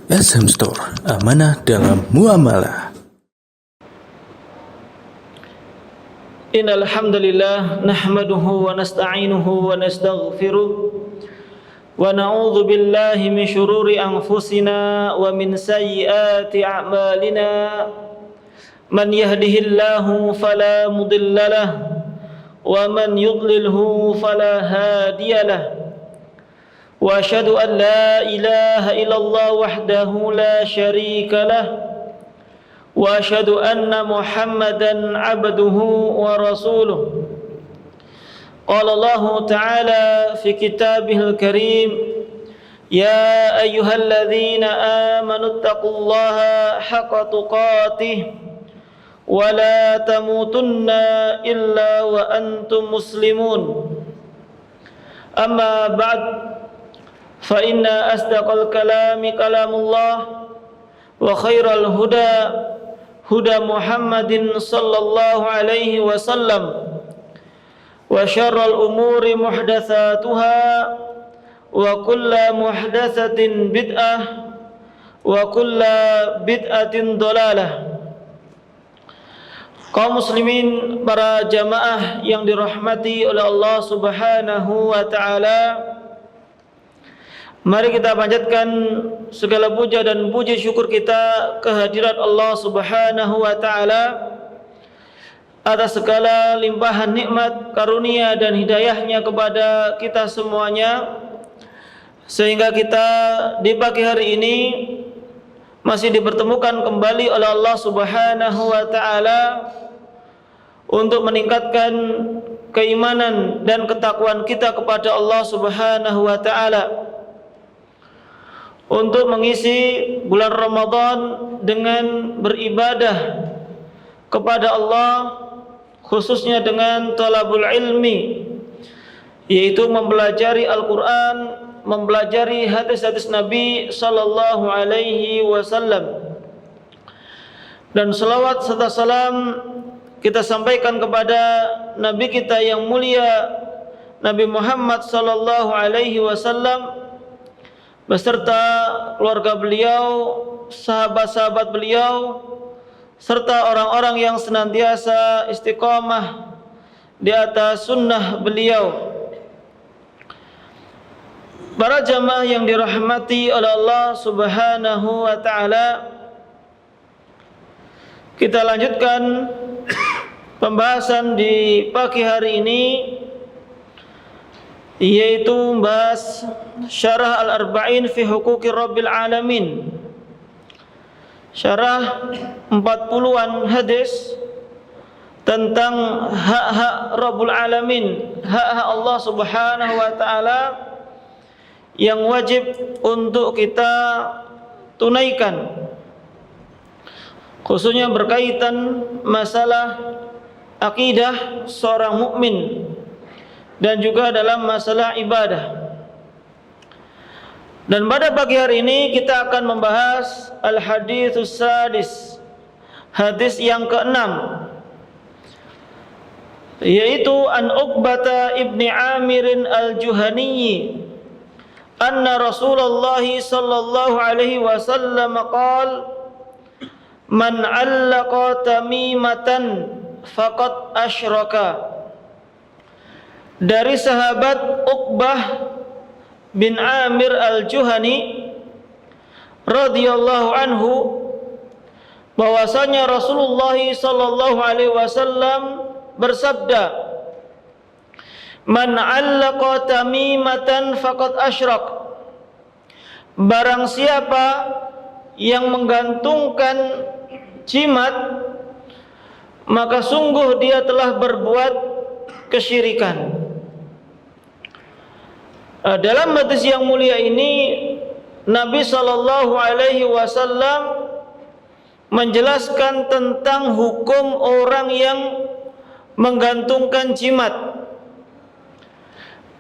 SM Store, amanah dalam muamalah. Innal hamdalillah nahmaduhu wa nasta'inuhu wa nastaghfiruh wa na'udzu billahi min shururi anfusina wa min sayyiati a'malina. Man yahdihillahu fala mudhillalah wa man yudlilhu fala hadiyalah. Wa asyhadu an la ilaha illallah wahdahu la syarika lah. Wa asyhadu anna Muhammadan abduhu wa rasuluh. Qala Allah Ta'ala fi kitabihil karim, ya ayyuhalladzina amanu taqullaha haqqa tuqatih wa la tamutunna illa wa antum muslimun. Amma ba'd, fa inna asdaqal kalami kalamullah wa khairal huda huda Muhammadin sallallahu alaihi wasallam wa syarral umuri muhdatsatuha wa kulla muhdatsatin bid'ah wa kulla bid'atin dhalalah. Kaum muslimin, para jamaah yang dirahmati oleh Allah Subhanahu wa taala, mari kita panjatkan segala puja dan puji syukur kita kehadirat Allah Subhanahu wa taala atas segala limpahan nikmat, karunia dan hidayahnya kepada kita semuanya, sehingga kita di pagi hari ini masih dipertemukan kembali oleh Allah Subhanahu wa taala untuk meningkatkan keimanan dan ketakwaan kita kepada Allah Subhanahu wa taala, untuk mengisi bulan Ramadan dengan beribadah kepada Allah, khususnya dengan talabul ilmi, yaitu mempelajari Al-Quran, mempelajari hadis-hadis Nabi sallallahu alaihi wasallam. Dan salawat serta salam kita sampaikan kepada Nabi kita yang mulia, Nabi Muhammad sallallahu alaihi wasallam, beserta keluarga beliau, sahabat-sahabat beliau, serta orang-orang yang senantiasa istiqamah di atas sunnah beliau. Para jamaah yang dirahmati oleh Allah Subhanahu wa taala, kita lanjutkan pembahasan di pagi hari ini, yaitu membahas syarah Al-Arba'in fi Huquqi Rabbil Alamin, syarah 40-an hadis tentang hak-hak Rabbul Alamin, hak-hak Allah Subhanahu wa taala yang wajib untuk kita tunaikan, khususnya berkaitan masalah akidah seorang mukmin dan juga dalam masalah ibadah. Dan pada pagi hari ini kita akan membahas al-haditsus sadis, hadis yang ke-6, yaitu an Uqbah ibni Amir al-Juhani anna Rasulullah sallallahu alaihi wasallam qala man 'allaqa tamimatan faqad asyraka. Dari sahabat Uqbah bin Amir al-Juhani radhiyallahu anhu, bahwasanya Rasulullah sallallahu alaihi wasallam bersabda, man 'allaqa tamimatan faqad asyrak. Barang siapa yang menggantungkan jimat, maka sungguh dia telah berbuat kesyirikan. Dalam hadis yang mulia ini, Nabi sallallahu alaihi wasallam menjelaskan tentang hukum orang yang menggantungkan jimat.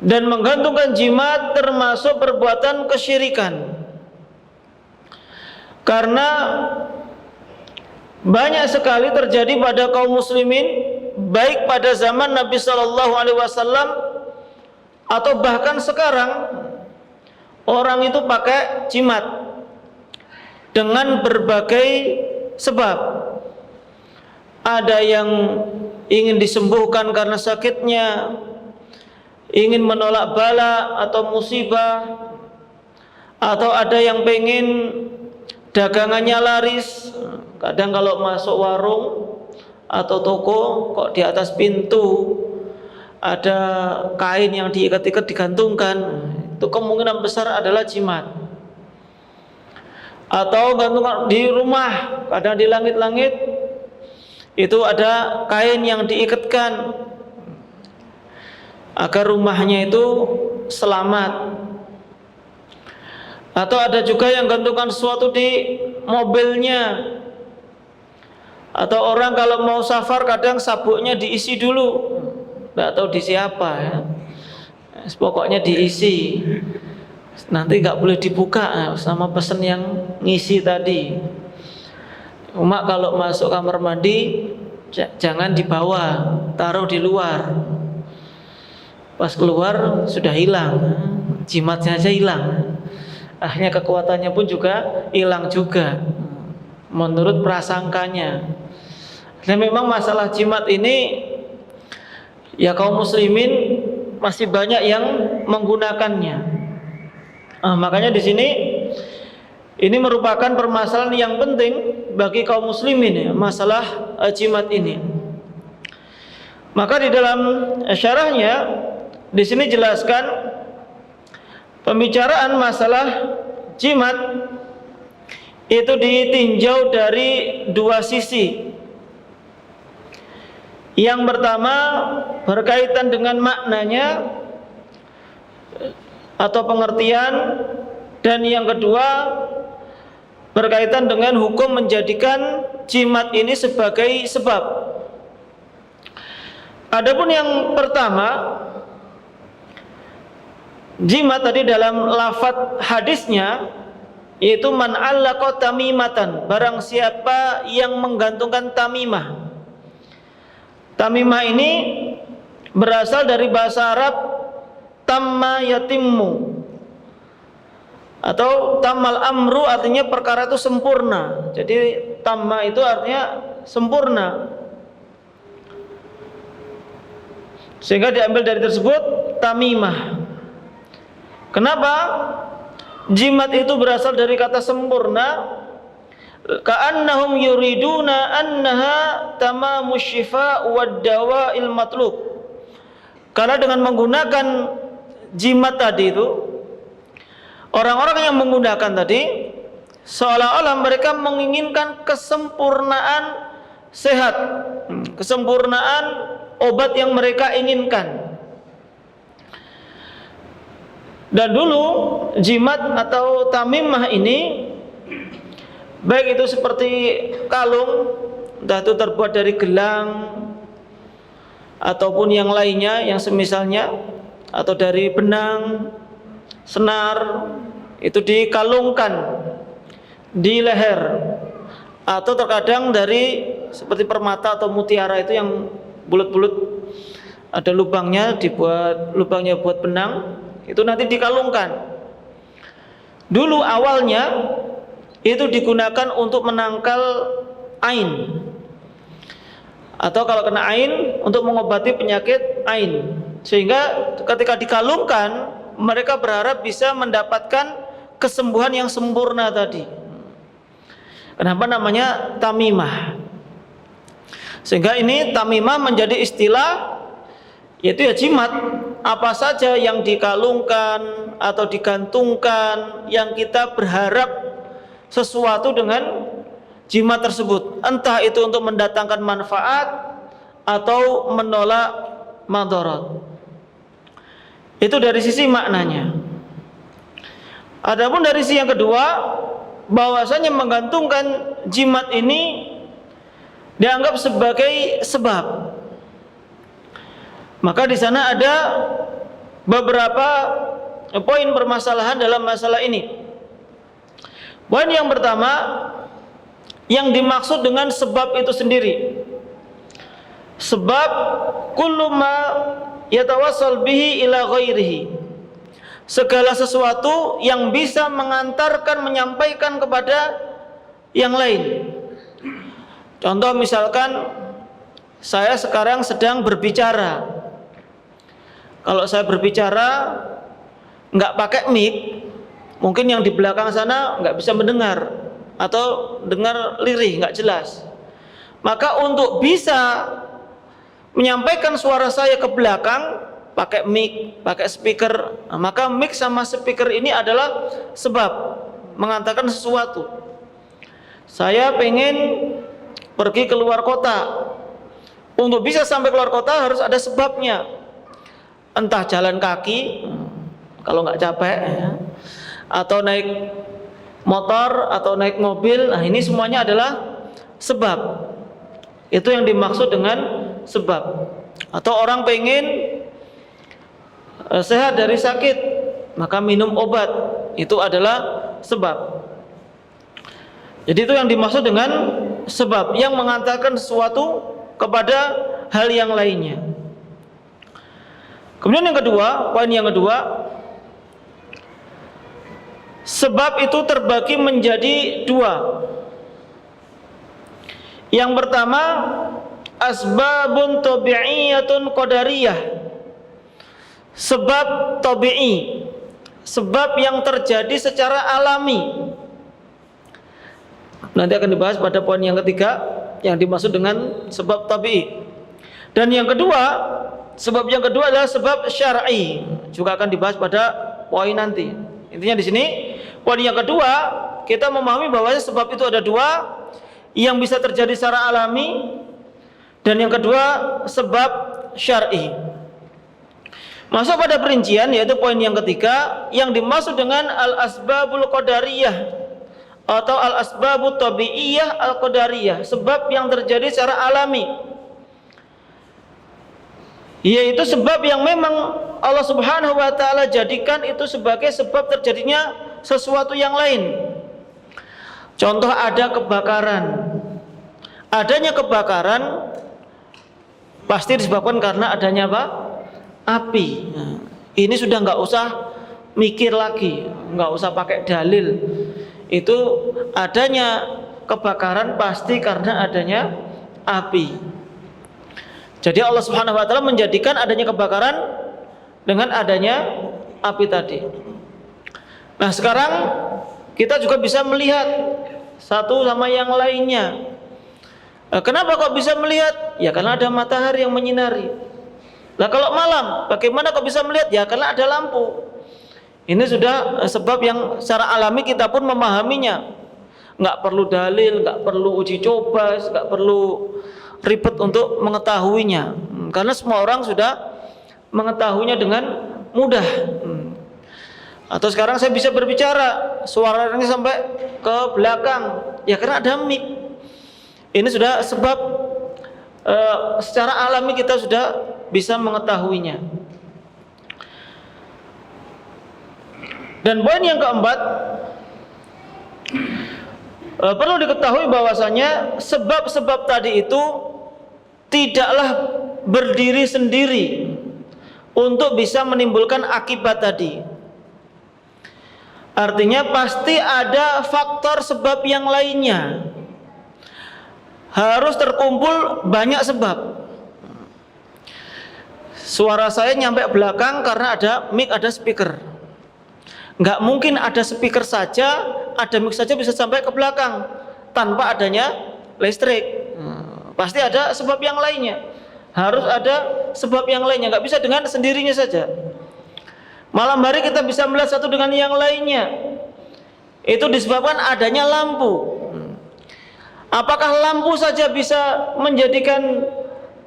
Dan menggantungkan jimat termasuk perbuatan kesyirikan, karena banyak sekali terjadi pada kaum muslimin, baik pada zaman Nabi sallallahu alaihi wasallam atau bahkan sekarang, orang itu pakai jimat. dengan berbagai sebab. Ada yang ingin disembuhkan karena sakitnya, ingin menolak bala atau musibah, atau ada yang pengen dagangannya laris. Kadang kalau masuk warung atau toko, kok di atas pintu ada kain yang diikat-ikat digantungkan, itu kemungkinan besar adalah jimat. Atau gantungan di rumah, kadang di langit-langit itu ada kain yang diikatkan agar rumahnya itu selamat. Atau ada juga yang gantungkan sesuatu di mobilnya. Atau orang kalau mau safar kadang sabuknya diisi dulu, nggak tahu diisi apa ya. Pokoknya diisi, nanti nggak boleh dibuka sama pesen yang ngisi tadi. Cuma kalau masuk kamar mandi jangan dibawa, taruh di luar. Pas keluar sudah hilang, jimatnya aja hilang, akhirnya kekuatannya pun juga hilang juga menurut prasangkanya. Dan memang masalah jimat ini ya kaum muslimin masih banyak yang menggunakannya. Makanya di sini ini merupakan permasalahan yang penting bagi kaum muslimin ya, masalah jimat ini. Maka di dalam syarahnya di sini jelaskan pembicaraan masalah jimat itu ditinjau dari dua sisi. Yang pertama berkaitan dengan maknanya atau pengertian, dan yang kedua berkaitan dengan hukum menjadikan jimat ini sebagai sebab. Adapun yang pertama, jimat tadi dalam lafadz hadisnya yaitu man allaqa tamimatan, barang siapa yang menggantungkan tamimah. Tamimah ini berasal dari bahasa Arab tamma yatimmu, atau tamal amru artinya perkara itu sempurna. Jadi tamma itu artinya sempurna, sehingga diambil dari tersebut tamimah. Kenapa jimat itu berasal dari kata sempurna? Ka'annahum yuriduna annaha tamamus syifa wad dawa'il matlub. Karena dengan menggunakan jimat tadi itu, orang-orang yang menggunakan tadi seolah-olah mereka menginginkan kesempurnaan sehat, kesempurnaan obat yang mereka inginkan. Dan dulu jimat atau tamimah ini, baik itu seperti kalung, entah itu terbuat dari gelang ataupun yang lainnya yang semisalnya, atau dari benang, senar, itu dikalungkan di leher, atau terkadang dari seperti permata atau mutiara itu yang bulat-bulat, ada lubangnya, dibuat lubangnya buat benang, itu nanti dikalungkan. Dulu awalnya itu digunakan untuk menangkal ain, atau kalau kena ain untuk mengobati penyakit ain. Sehingga ketika dikalungkan, mereka berharap bisa mendapatkan kesembuhan yang sempurna tadi. Kenapa namanya tamimah? Sehingga ini tamimah menjadi istilah, yaitu ya jimat. Apa saja yang dikalungkan atau digantungkan yang kita berharap sesuatu dengan jimat tersebut, entah itu untuk mendatangkan manfaat atau menolak madarat. Itu dari sisi maknanya. Adapun dari sisi yang kedua, bahwasanya menggantungkan jimat ini dianggap sebagai sebab. Maka di sana ada beberapa poin permasalahan dalam masalah ini. Poin yang pertama, yang dimaksud dengan sebab itu sendiri. Sebab kullu ma yatawassal bihi ila ghairihi. Segala sesuatu yang bisa mengantarkan, menyampaikan kepada yang lain. Contoh misalkan saya sekarang sedang berbicara. Kalau saya berbicara nggak pakai mic, mungkin yang di belakang sana nggak bisa mendengar atau dengar lirih, nggak jelas. Maka untuk bisa menyampaikan suara saya ke belakang pakai mic, pakai speaker, maka mic sama speaker ini adalah sebab mengantarkan sesuatu. Saya pengen pergi keluar kota. Untuk bisa sampai keluar kota harus ada sebabnya. Entah jalan kaki kalau nggak capek ya, atau naik motor atau naik mobil. Nah, ini semuanya adalah sebab. Itu yang dimaksud dengan sebab. Atau orang pengen sehat dari sakit, maka minum obat. Itu adalah sebab. Jadi itu yang dimaksud dengan sebab yang mengantarkan sesuatu kepada hal yang lainnya. Kemudian yang kedua, poin yang kedua, sebab itu terbagi menjadi dua. Yang pertama, asbabun tabi'iyatun qadariyah. Sebab tabi'i, sebab yang terjadi secara alami. Nanti akan dibahas pada poin yang ketiga yang dimaksud dengan sebab tabi'i. Dan yang kedua, sebab yang kedua adalah sebab syar'i. Juga akan dibahas pada poin nanti. Intinya di sini, poin yang kedua, kita memahami bahwa sebab itu ada dua, yang bisa terjadi secara alami, dan yang kedua sebab syar'i. Masuk pada perincian, yaitu poin yang ketiga yang dimaksud dengan al-asbabul qadariyah atau al-asbabut tabi'iyah al-qadariyah, sebab yang terjadi secara alami, yaitu sebab yang memang Allah Subhanahu wa taala jadikan itu sebagai sebab terjadinya sesuatu yang lain. Contoh, ada kebakaran. Adanya kebakaran pasti disebabkan karena adanya apa? Api. Nah, ini sudah nggak usah mikir lagi, nggak usah pakai dalil. Itu adanya kebakaran pasti karena adanya api. Jadi Allah Subhanahu wa taala menjadikan adanya kebakaran dengan adanya api tadi. Nah, sekarang kita juga bisa melihat satu sama yang lainnya. Kenapa kok bisa melihat? Ya karena ada matahari yang menyinari. Nah, kalau malam, bagaimana kok bisa melihat? Ya karena ada lampu. Ini sudah sebab yang secara alami kita pun memahaminya. Nggak perlu dalil, nggak perlu uji coba, nggak perlu ribet untuk mengetahuinya. Karena semua orang sudah mengetahuinya dengan mudah. Atau sekarang saya bisa berbicara, suaranya sampai ke belakang, ya karena ada mic. Ini sudah sebab secara alami kita sudah bisa mengetahuinya. Dan poin yang keempat, perlu diketahui bahwasanya sebab-sebab tadi itu tidaklah berdiri sendiri untuk bisa menimbulkan akibat tadi. Artinya pasti ada faktor sebab yang lainnya. Harus terkumpul banyak sebab. Suara saya nyampe belakang karena ada mic, ada speaker. Nggak mungkin ada speaker saja, ada mic saja bisa sampai ke belakang tanpa adanya listrik. Pasti ada sebab yang lainnya. Harus ada sebab yang lainnya. Nggak bisa dengan sendirinya saja. Malam hari kita bisa melihat satu dengan yang lainnya. Itu disebabkan adanya lampu. Apakah lampu saja bisa menjadikan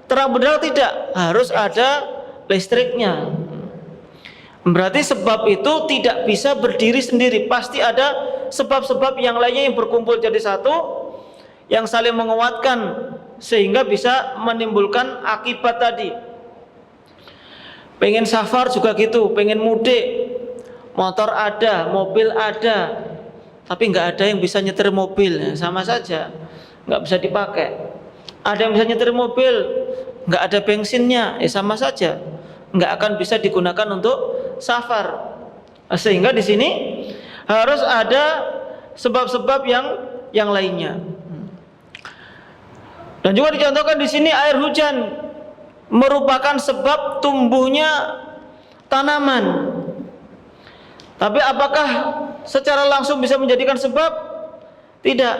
terang benderang? Tidak, harus ada listriknya. Berarti sebab itu tidak bisa berdiri sendiri. Pasti ada sebab-sebab yang lainnya yang berkumpul jadi satu, yang saling menguatkan sehingga bisa menimbulkan akibat tadi. Pengen safar juga gitu, pengen mudik, motor ada, mobil ada, tapi nggak ada yang bisa nyetir mobil, sama saja nggak bisa dipakai. Ada yang bisa nyetir mobil, nggak ada bensinnya, sama saja nggak akan bisa digunakan untuk safar. Sehingga di sini harus ada sebab-sebab yang yang lainnya. Dan juga dicontohkan di sini air hujan merupakan sebab tumbuhnya tanaman. Tapi apakah secara langsung bisa menjadikan sebab? Tidak.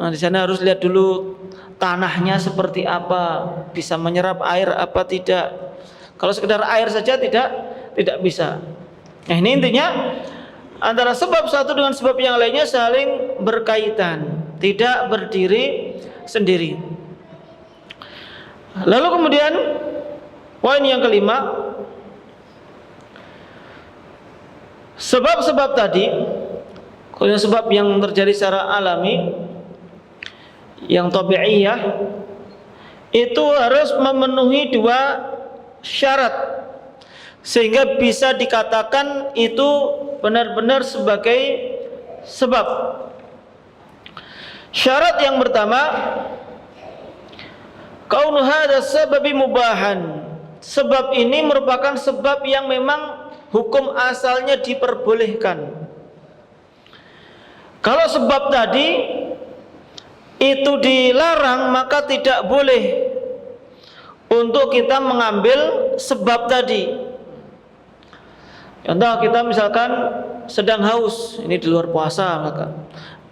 Nah, di sana harus lihat dulu tanahnya seperti apa, bisa menyerap air apa tidak. Kalau sekedar air saja tidak bisa. Nah, ini intinya antara sebab satu dengan sebab yang lainnya saling berkaitan, tidak berdiri sendiri. Lalu kemudian poin yang kelima, sebab-sebab tadi, sebab yang terjadi secara alami, yang tabi'iyah, itu harus memenuhi dua syarat sehingga bisa dikatakan itu benar-benar sebagai sebab. Syarat yang pertama, kaunu hadza sababi mubahan. Sebab ini merupakan sebab yang memang hukum asalnya diperbolehkan. Kalau sebab tadi itu dilarang, maka tidak boleh untuk kita mengambil sebab tadi. Contoh, kita misalkan sedang haus, ini di luar puasa, maka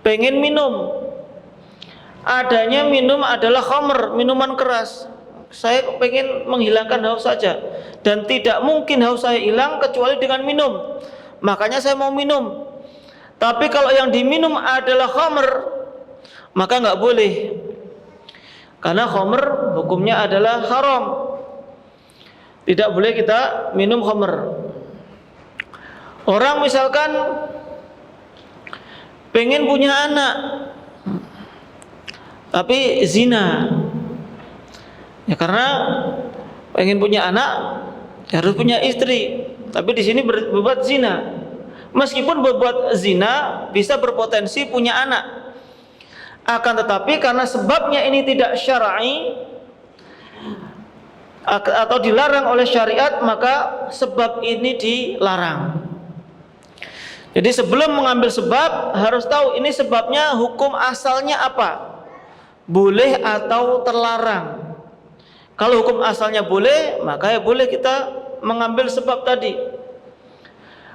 pengen minum. Adanya minum adalah khamr, minuman keras. Saya pengen menghilangkan haus saja, dan tidak mungkin haus saya hilang kecuali dengan minum. Makanya saya mau minum. Tapi kalau yang diminum adalah khamr, maka nggak boleh, karena khamr hukumnya adalah haram. Tidak boleh kita minum khamr. Orang misalkan pengen punya anak tapi zina, ya karena pengen punya anak harus punya istri, tapi di sini berbuat zina. Meskipun berbuat zina bisa berpotensi punya anak, akan tetapi karena sebabnya ini tidak syar'i atau dilarang oleh syariat, maka sebab ini dilarang. Jadi sebelum mengambil sebab harus tahu ini sebabnya hukum asalnya apa, boleh atau terlarang. Kalau hukum asalnya boleh, maka ya boleh kita mengambil sebab tadi.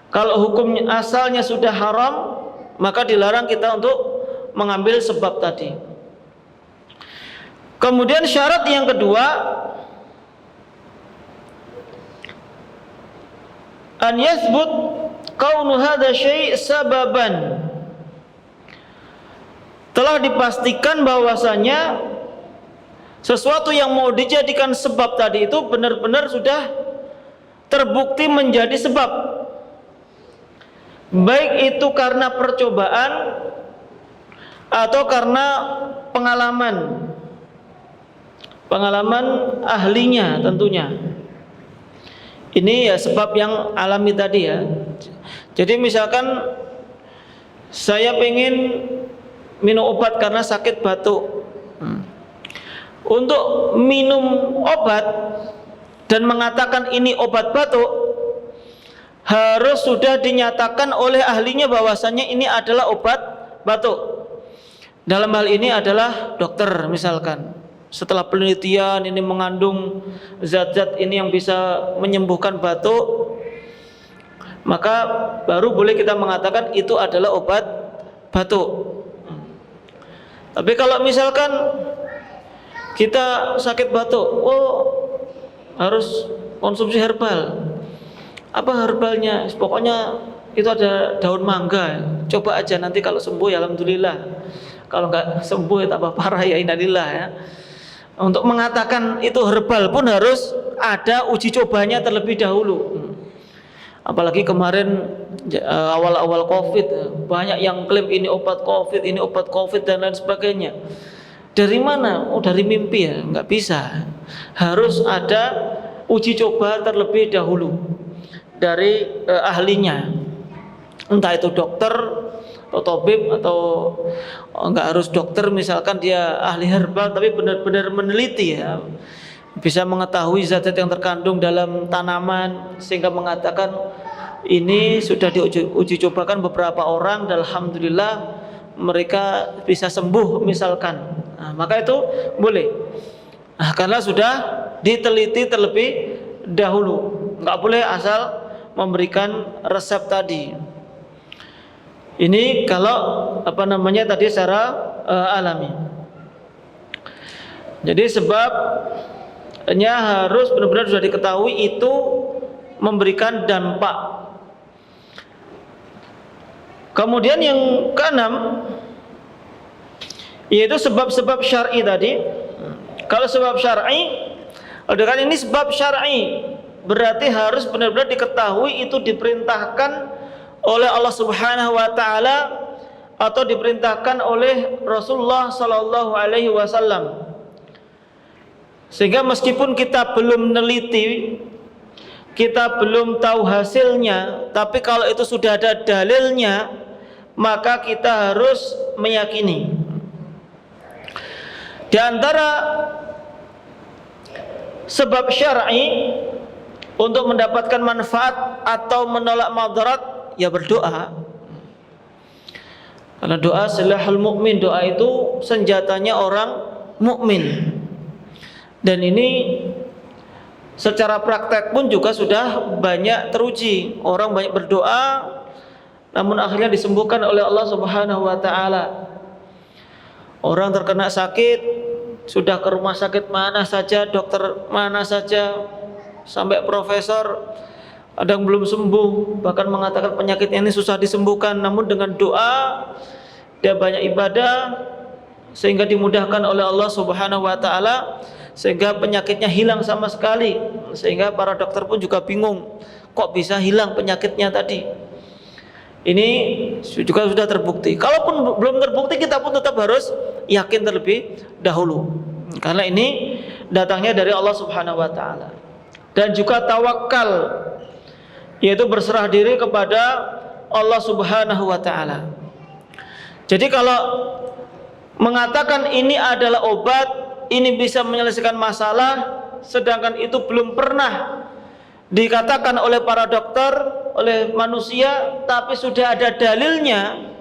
Kalau hukum asalnya sudah haram, maka dilarang kita untuk mengambil sebab tadi. Kemudian syarat yang kedua, an yathbut kaunu hadza syai' sababan. Telah dipastikan bahwasanya sesuatu yang mau dijadikan sebab tadi itu benar-benar sudah terbukti menjadi sebab. Baik itu karena percobaan atau karena pengalaman ahlinya tentunya. Ini ya sebab yang alami tadi ya. Jadi misalkan saya pengen minum obat karena sakit batuk. Untuk minum obat dan mengatakan ini obat batuk, harus sudah dinyatakan oleh ahlinya bahwasannya ini adalah obat batuk. Dalam hal ini adalah dokter misalkan. Setelah penelitian ini mengandung zat-zat ini yang bisa menyembuhkan batuk, maka baru boleh kita mengatakan itu adalah obat batuk. Tapi kalau misalkan kita sakit batuk, harus konsumsi herbal. Apa herbalnya? Pokoknya itu ada daun mangga. Coba aja, nanti kalau sembuh ya alhamdulillah. Kalau nggak sembuh ya tambah parah ya innalillah ya. Untuk mengatakan itu herbal pun harus ada uji cobanya terlebih dahulu. Apalagi kemarin awal-awal Covid, banyak yang klaim ini obat Covid dan lain sebagainya. Dari mana? Dari mimpi ya? Nggak bisa. Harus ada uji coba terlebih dahulu dari ahlinya, entah itu dokter atau tabib, atau enggak harus dokter, misalkan dia ahli herbal tapi benar-benar meneliti ya, bisa mengetahui zat-zat yang terkandung dalam tanaman sehingga mengatakan ini sudah diuji cobakan beberapa orang dan alhamdulillah mereka bisa sembuh misalkan. Nah, maka itu boleh. Nah, karena sudah diteliti terlebih dahulu. Enggak boleh asal memberikan resep tadi. Ini kalau tadi secara alami. Jadi sebabnya harus benar-benar sudah diketahui itu memberikan dampak. Kemudian yang keenam yaitu sebab-sebab syar'i tadi. Kalau sebab syar'i, dengan ini sebab syar'i berarti harus benar-benar diketahui itu diperintahkan oleh Allah Subhanahu wa taala atau diperintahkan oleh Rasulullah sallallahu alaihi wasallam. Sehingga meskipun kita belum neliti, kita belum tahu hasilnya, tapi kalau itu sudah ada dalilnya, maka kita harus meyakini. Di antara sebab syar'i untuk mendapatkan manfaat atau menolak madarat, ya berdoa. Karena doa silahul mukmin, doa itu senjatanya orang mukmin. Dan ini secara praktek pun juga sudah banyak teruji. Orang banyak berdoa namun akhirnya disembuhkan oleh Allah Subhanahu wa taala. Orang terkena sakit sudah ke rumah sakit mana saja, dokter mana saja, sampai profesor ada yang belum sembuh, bahkan mengatakan penyakitnya ini susah disembuhkan, namun dengan doa dia banyak ibadah sehingga dimudahkan oleh Allah Subhanahu wa taala, sehingga penyakitnya hilang sama sekali. Sehingga para dokter pun juga bingung, kok bisa hilang penyakitnya tadi. Ini juga sudah terbukti. Kalaupun belum terbukti, kita pun tetap harus yakin terlebih dahulu, karena ini datangnya dari Allah Subhanahu wa taala. Dan juga tawakal, yaitu berserah diri kepada Allah Subhanahu wa taala. Jadi kalau mengatakan ini adalah obat, ini bisa menyelesaikan masalah, sedangkan itu belum pernah dikatakan oleh para dokter, oleh manusia, tapi sudah ada dalilnya.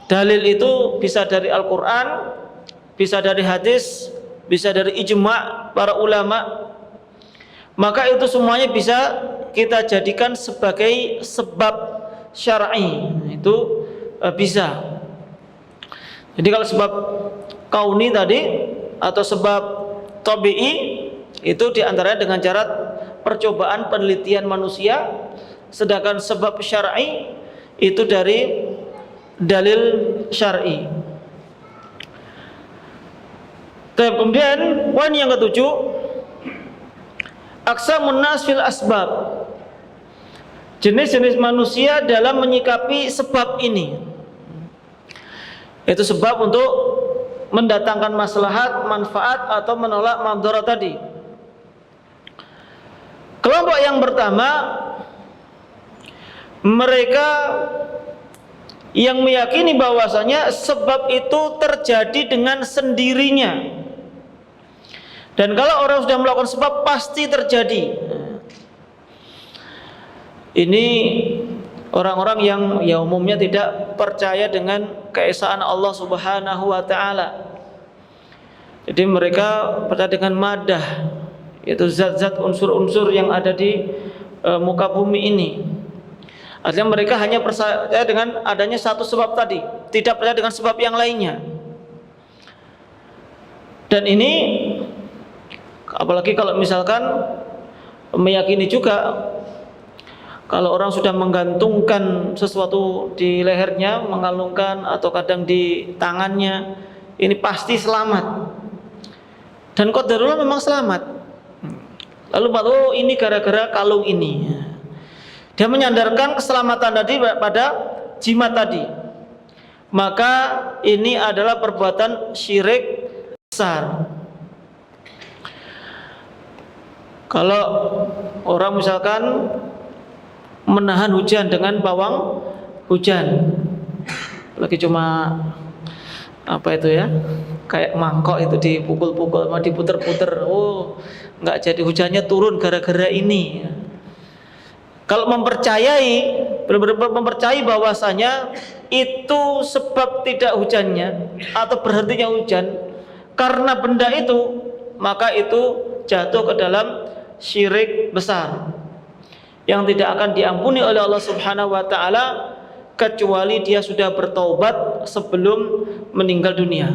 Dalil itu bisa dari Al-Quran, bisa dari hadis, bisa dari ijma' para ulama. Maka itu semuanya bisa kita jadikan sebagai sebab syar'i. Itu bisa. Jadi kalau sebab kauni tadi atau sebab tabi'i itu diantaranya dengan cara percobaan penelitian manusia, sedangkan sebab syar'i itu dari dalil syar'i. Kemudian poin yang ketujuh, aqsamun nas fil asbab, jenis-jenis manusia dalam menyikapi sebab ini. Itu sebab untuk mendatangkan maslahat, manfaat atau menolak madarat tadi. Kelompok yang pertama, mereka yang meyakini bahwasanya sebab itu terjadi dengan sendirinya. Dan kalau orang sudah melakukan sebab pasti terjadi. Ini orang-orang yang ya umumnya tidak percaya dengan keesaan Allah Subhanahu wa taala. Jadi mereka percaya dengan madah, yaitu zat-zat unsur-unsur yang ada di muka bumi ini. Artinya mereka hanya percaya dengan adanya satu sebab tadi, tidak percaya dengan sebab yang lainnya. Dan ini apalagi kalau misalkan meyakini juga kalau orang sudah menggantungkan sesuatu di lehernya, mengalungkan atau kadang di tangannya, ini pasti selamat. Dan qadarullah memang selamat. Lalu oh ini gara-gara kalung ini. Dia menyandarkan keselamatan tadi pada jimat tadi. Maka ini adalah perbuatan syirik besar. Kalau orang misalkan menahan hujan dengan pawang hujan, lagi cuma apa itu ya, kayak mangkok itu dipukul-pukul, mau diputer-puter, oh nggak jadi hujannya turun gara-gara ini. Kalau mempercayai benar-benar mempercayai bahwasanya itu sebab tidak hujannya atau berhentinya hujan karena benda itu, maka itu jatuh ke dalam syirik besar yang tidak akan diampuni oleh Allah Subhanahu wa taala kecuali dia sudah bertaubat sebelum meninggal dunia.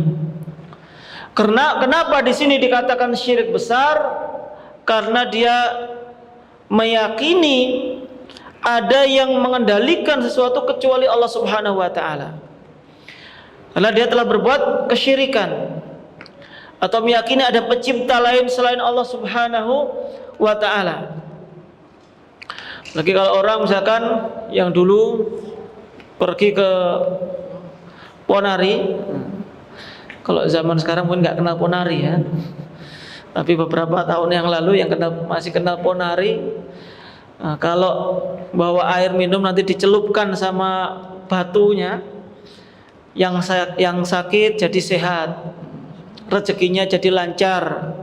Karena kenapa di sini dikatakan syirik besar? Karena dia meyakini ada yang mengendalikan sesuatu kecuali Allah Subhanahu wa taala. Karena dia telah berbuat kesyirikan atau meyakini ada pencipta lain selain Allah Subhanahu wa taala. Lagi kalau orang misalkan yang dulu pergi ke Ponari, kalau zaman sekarang mungkin nggak kenal Ponari ya, tapi beberapa tahun yang lalu yang masih kenal Ponari, kalau bawa air minum nanti dicelupkan sama batunya, yang sakit jadi sehat, rezekinya jadi lancar.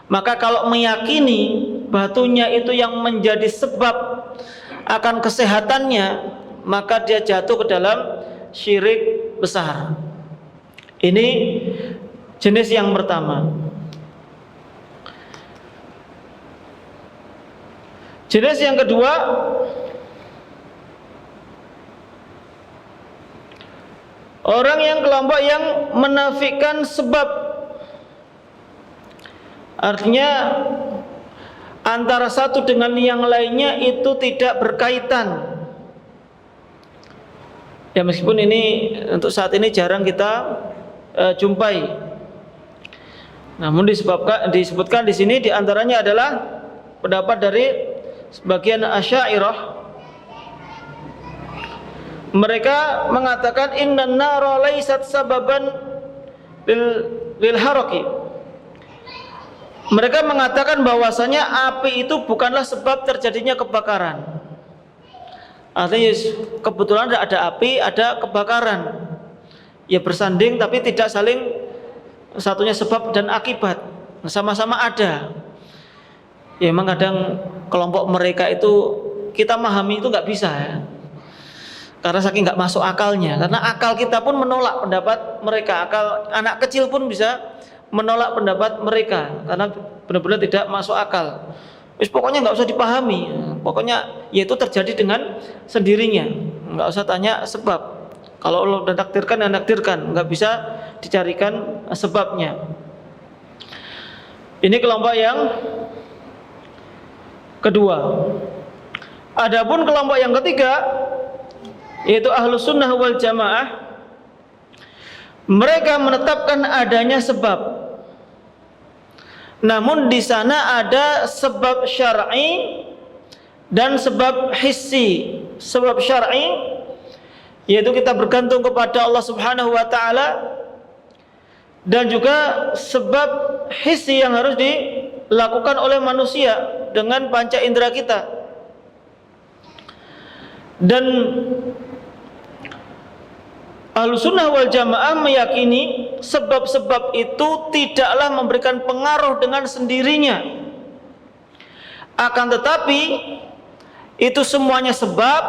Maka kalau meyakini batunya itu yang menjadi sebab akan kesehatannya, maka dia jatuh ke dalam syirik besar. Ini jenis yang pertama. Jenis yang kedua, orang yang kelompok yang menafikan sebab. Artinya antara satu dengan yang lainnya itu tidak berkaitan. Ya meskipun ini untuk saat ini jarang kita jumpai. Namun disebutkan di sini diantaranya adalah pendapat dari sebagian Asy'ariyah. Mereka mengatakan innan nara laysat sababan lil haraqi. Mereka mengatakan bahwasanya api itu bukanlah sebab terjadinya kebakaran. Artinya kebetulan ada api, ada kebakaran. Ya bersanding tapi tidak saling satunya sebab dan akibat. Sama-sama ada. Ya memang kadang kelompok mereka itu kita memahami itu nggak bisa ya. Karena saking nggak masuk akalnya. Karena akal kita pun menolak pendapat mereka. Akal anak kecil pun bisa menolak pendapat mereka karena benar-benar tidak masuk akal. Pokoknya nggak usah dipahami. Pokoknya yaitu terjadi dengan sendirinya. Nggak usah tanya sebab. Kalau Allah udah takdirkan, ya takdirkan. Nggak bisa dicarikan sebabnya. Ini kelompok yang kedua. Adapun kelompok yang ketiga, yaitu Ahlus Sunnah wal Jamaah, mereka menetapkan adanya sebab. Namun di sana ada sebab syar'i dan sebab hissi. Sebab syar'i yaitu kita bergantung kepada Allah Subhanahu wa taala, dan juga sebab hissi yang harus dilakukan oleh manusia dengan panca indera kita. Dan Ahlussunnah wal Jamaah meyakini sebab-sebab itu tidaklah memberikan pengaruh dengan sendirinya. Akan tetapi itu semuanya sebab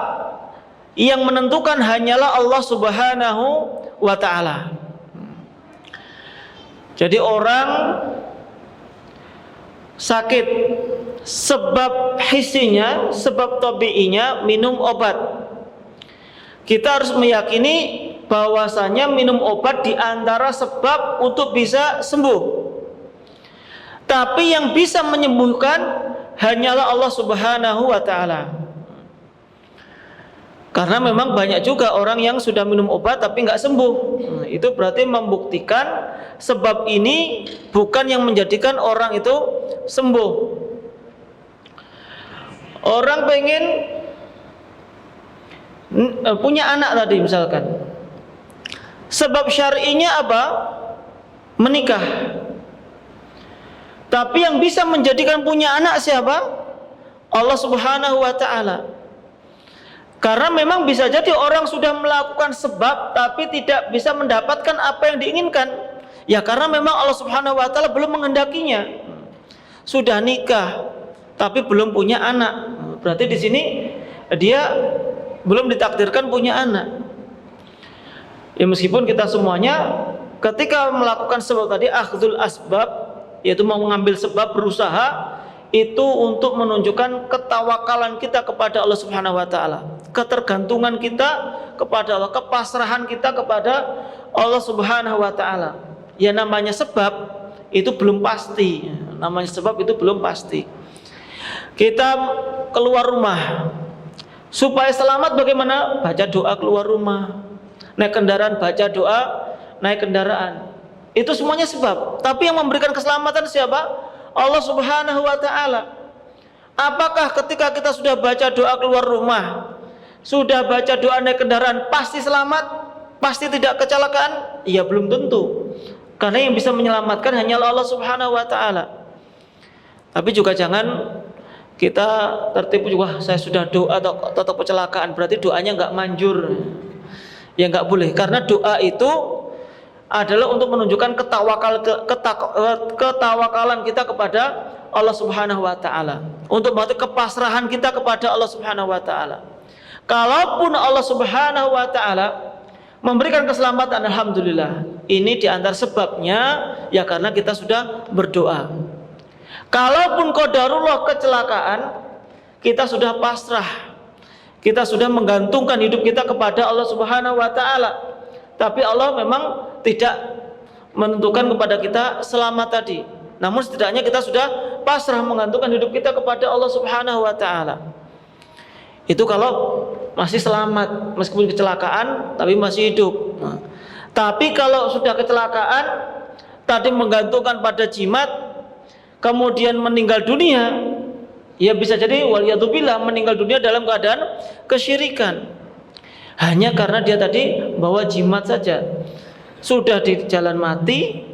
yang menentukan hanyalah Allah Subhanahu wa taala. Jadi orang sakit, sebab hisinya, sebab tabi'inya minum obat. Kita harus meyakini bahwasanya minum obat di antara sebab untuk bisa sembuh. Tapi yang bisa menyembuhkan hanyalah Allah Subhanahu wa taala. Karena memang banyak juga orang yang sudah minum obat tapi nggak sembuh. Itu berarti membuktikan sebab ini bukan yang menjadikan orang itu sembuh. Orang pengen punya anak tadi misalkan. Sebab syar'inya apa? Menikah. Tapi yang bisa menjadikan punya anak siapa? Allah Subhanahu wa taala. Karena memang bisa jadi orang sudah melakukan sebab tapi tidak bisa mendapatkan apa yang diinginkan. Ya karena memang Allah Subhanahu wa taala belum menghendakinya. Sudah nikah tapi belum punya anak. Berarti di sini dia belum ditakdirkan punya anak. Ya meskipun kita semuanya ketika melakukan sebab tadi akhdul asbab, yaitu mau mengambil sebab, berusaha, itu untuk menunjukkan ketawakalan kita kepada Allah Subhanahu wa taala, ketergantungan kita kepada Allah, kepasrahan kita kepada Allah Subhanahu wa taala. Ya namanya sebab itu belum pasti. Namanya sebab itu belum pasti. Kita keluar rumah supaya selamat bagaimana? Baca doa keluar rumah. Naik kendaraan baca doa naik kendaraan. Itu semuanya sebab. Tapi yang memberikan keselamatan siapa? Allah Subhanahu wa taala. Apakah ketika kita sudah baca doa keluar rumah, sudah baca doa naik kendaraan pasti selamat? Pasti tidak kecelakaan? Ya belum tentu. Karena yang bisa menyelamatkan hanyalah Allah Subhanahu wa taala. Tapi juga jangan kita tertipu juga, saya sudah doa atau kecelakaan berarti doanya enggak manjur. Ya enggak boleh, karena doa itu adalah untuk menunjukkan ketawakalan kita kepada Allah Subhanahu wa taala, untuk membantu kepasrahan kita kepada Allah Subhanahu wa taala. Kalaupun Allah Subhanahu wa taala memberikan keselamatan, alhamdulillah. Ini diantar sebabnya ya karena kita sudah berdoa. Kalaupun qadarullah kecelakaan, kita sudah pasrah. Kita sudah menggantungkan hidup kita kepada Allah Subhanahu wa taala. Tapi Allah memang tidak menentukan kepada kita selamat tadi. Namun setidaknya kita sudah pasrah menggantungkan hidup kita kepada Allah Subhanahu wa taala. Itu kalau masih selamat, meskipun kecelakaan tapi masih hidup. Tapi kalau sudah kecelakaan tadi menggantungkan pada jimat, kemudian meninggal dunia, ya bisa jadi waliyadzubillah meninggal dunia dalam keadaan kesyirikan. Hanya karena dia tadi bawa jimat saja. Sudah di jalan mati,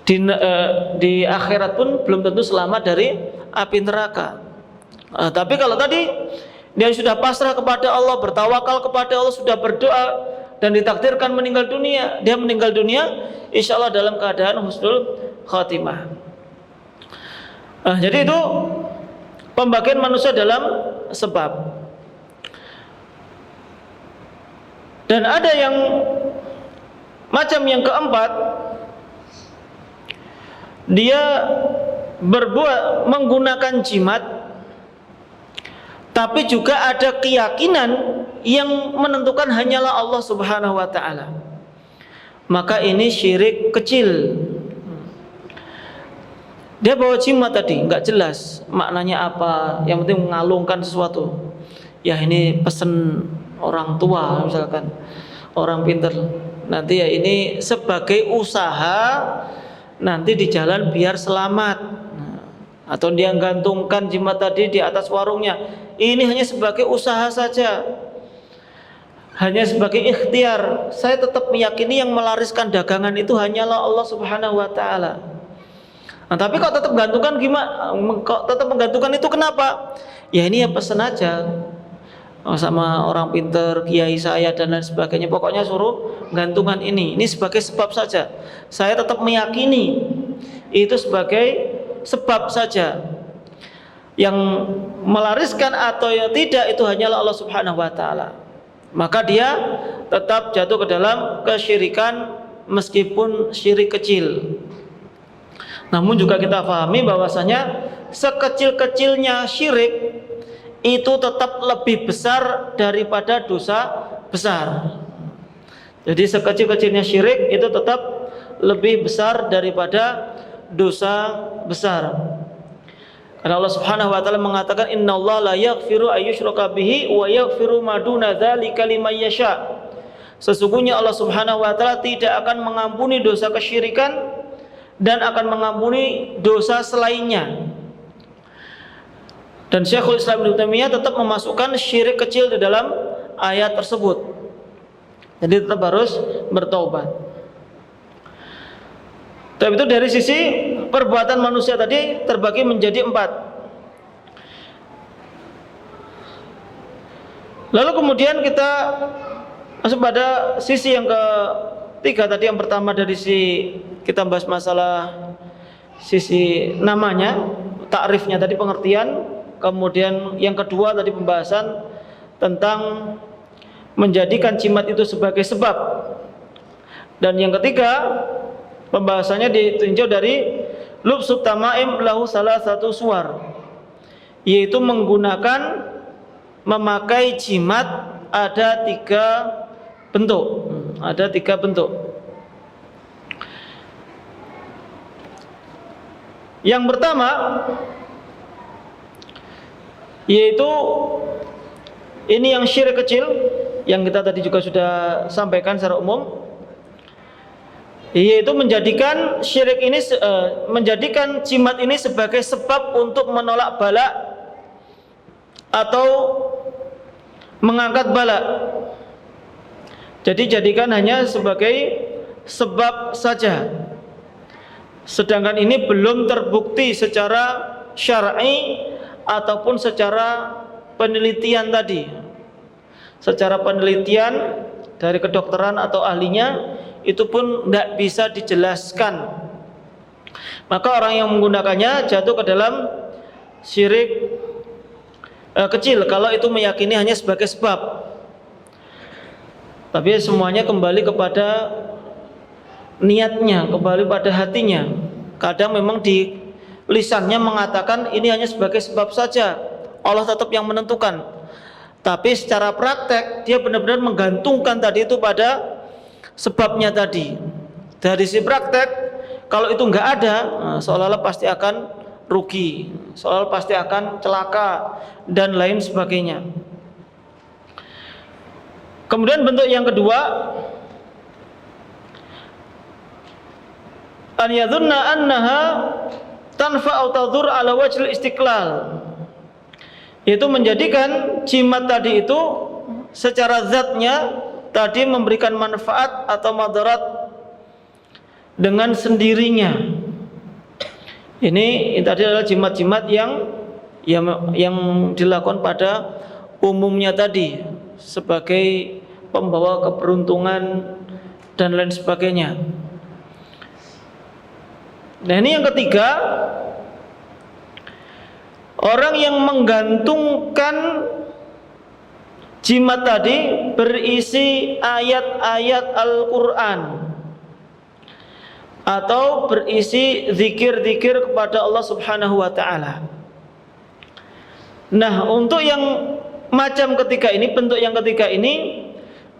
di akhirat pun belum tentu selamat dari api neraka. Tapi kalau tadi dia sudah pasrah kepada Allah, bertawakal kepada Allah, sudah berdoa dan ditakdirkan meninggal dunia, dia meninggal dunia insya Allah dalam keadaan husnul khatimah. Jadi itu pembagian manusia dalam sebab. Dan ada yang macam yang keempat, dia berbuat menggunakan jimat, tapi juga ada keyakinan yang menentukan hanyalah Allah Subhanahu wa taala. Maka ini syirik kecil. Dia bawa jimat tadi, enggak jelas maknanya apa, yang penting mengalungkan sesuatu. Ya ini pesen orang tua misalkan, orang pinter, nanti ya ini sebagai usaha nanti di jalan biar selamat. Atau dia gantungkan jimat tadi di atas warungnya, ini hanya sebagai usaha saja, hanya sebagai ikhtiar. Saya tetap meyakini yang melariskan dagangan itu hanyalah Allah Subhanahu wa taala. Nah, tapi kok tetap gantungkan gimana? Kok tetap menggantungkan itu kenapa? Ya ini ya pesan aja sama orang pinter, kiai saya dan lain sebagainya. Pokoknya suruh gantungan ini sebagai sebab saja. Saya tetap meyakini itu sebagai sebab saja. Yang melariskan atau yang tidak itu hanyalah Allah Subhanahu wa taala. Maka dia tetap jatuh ke dalam kesyirikan meskipun syirik kecil. Namun juga kita pahami bahwasanya sekecil-kecilnya syirik itu tetap lebih besar daripada dosa besar. Jadi sekecil-kecilnya syirik itu tetap lebih besar daripada dosa besar. Karena Allah Subhanahu wa taala mengatakan innallaha la yaghfiru ayyushraka bihi wa yaghfiru ma duna dzalika liman yasha. Sesungguhnya Allah Subhanahu wa taala tidak akan mengampuni dosa kesyirikan dan akan mengampuni dosa selainnya. Dan Syekhul Islam Ibnu Taimiyah tetap memasukkan syirik kecil di dalam ayat tersebut. Jadi tetap harus bertaubat. Tapi itu dari sisi perbuatan manusia tadi terbagi menjadi 4. Lalu kemudian kita masuk pada sisi yang ketiga tadi. Yang pertama dari sisi kita bahas masalah sisi namanya, takrifnya tadi, pengertian. Kemudian yang kedua tadi pembahasan tentang menjadikan jimat itu sebagai sebab. Dan yang ketiga, pembahasannya ditinjau dari lubsut tamaim lahu salah satu suar, yaitu memakai jimat ada tiga bentuk. Ada tiga bentuk. Yang pertama yaitu ini yang syirik kecil, yang kita tadi juga sudah sampaikan secara umum, yaitu menjadikan syirik ini menjadikan jimat ini sebagai sebab untuk menolak bala atau mengangkat bala. Jadi jadikan hanya sebagai sebab saja, sedangkan ini belum terbukti secara syar'i ataupun secara penelitian tadi. Secara penelitian dari kedokteran atau ahlinya itu pun tidak bisa dijelaskan. Maka orang yang menggunakannya jatuh ke dalam syirik kecil kalau itu meyakini hanya sebagai sebab. Tapi semuanya kembali kepada niatnya, kembali pada hatinya. Kadang memang di lisannya mengatakan ini hanya sebagai sebab saja, Allah tetap yang menentukan. Tapi secara praktek dia benar-benar menggantungkan tadi itu pada sebabnya tadi. Dari si praktek, kalau itu nggak ada, seolah-olah pasti akan rugi, seolah-olah pasti akan celaka dan lain sebagainya. Kemudian bentuk yang kedua, an yadhunna annaha tanfa'u tadur ala wajhil istiqlal, yaitu menjadikan jimat tadi itu secara zatnya tadi memberikan manfaat atau madarat dengan sendirinya. Ini tadi adalah jimat-jimat yang dilakukan pada umumnya tadi sebagai pembawa keberuntungan dan lain sebagainya. Nah, ini yang ketiga, orang yang menggantungkan jimat tadi berisi ayat-ayat Al-Quran atau berisi zikir-zikir kepada Allah Subhanahu wa ta'ala. Nah, untuk yang macam ketiga ini, bentuk yang ketiga ini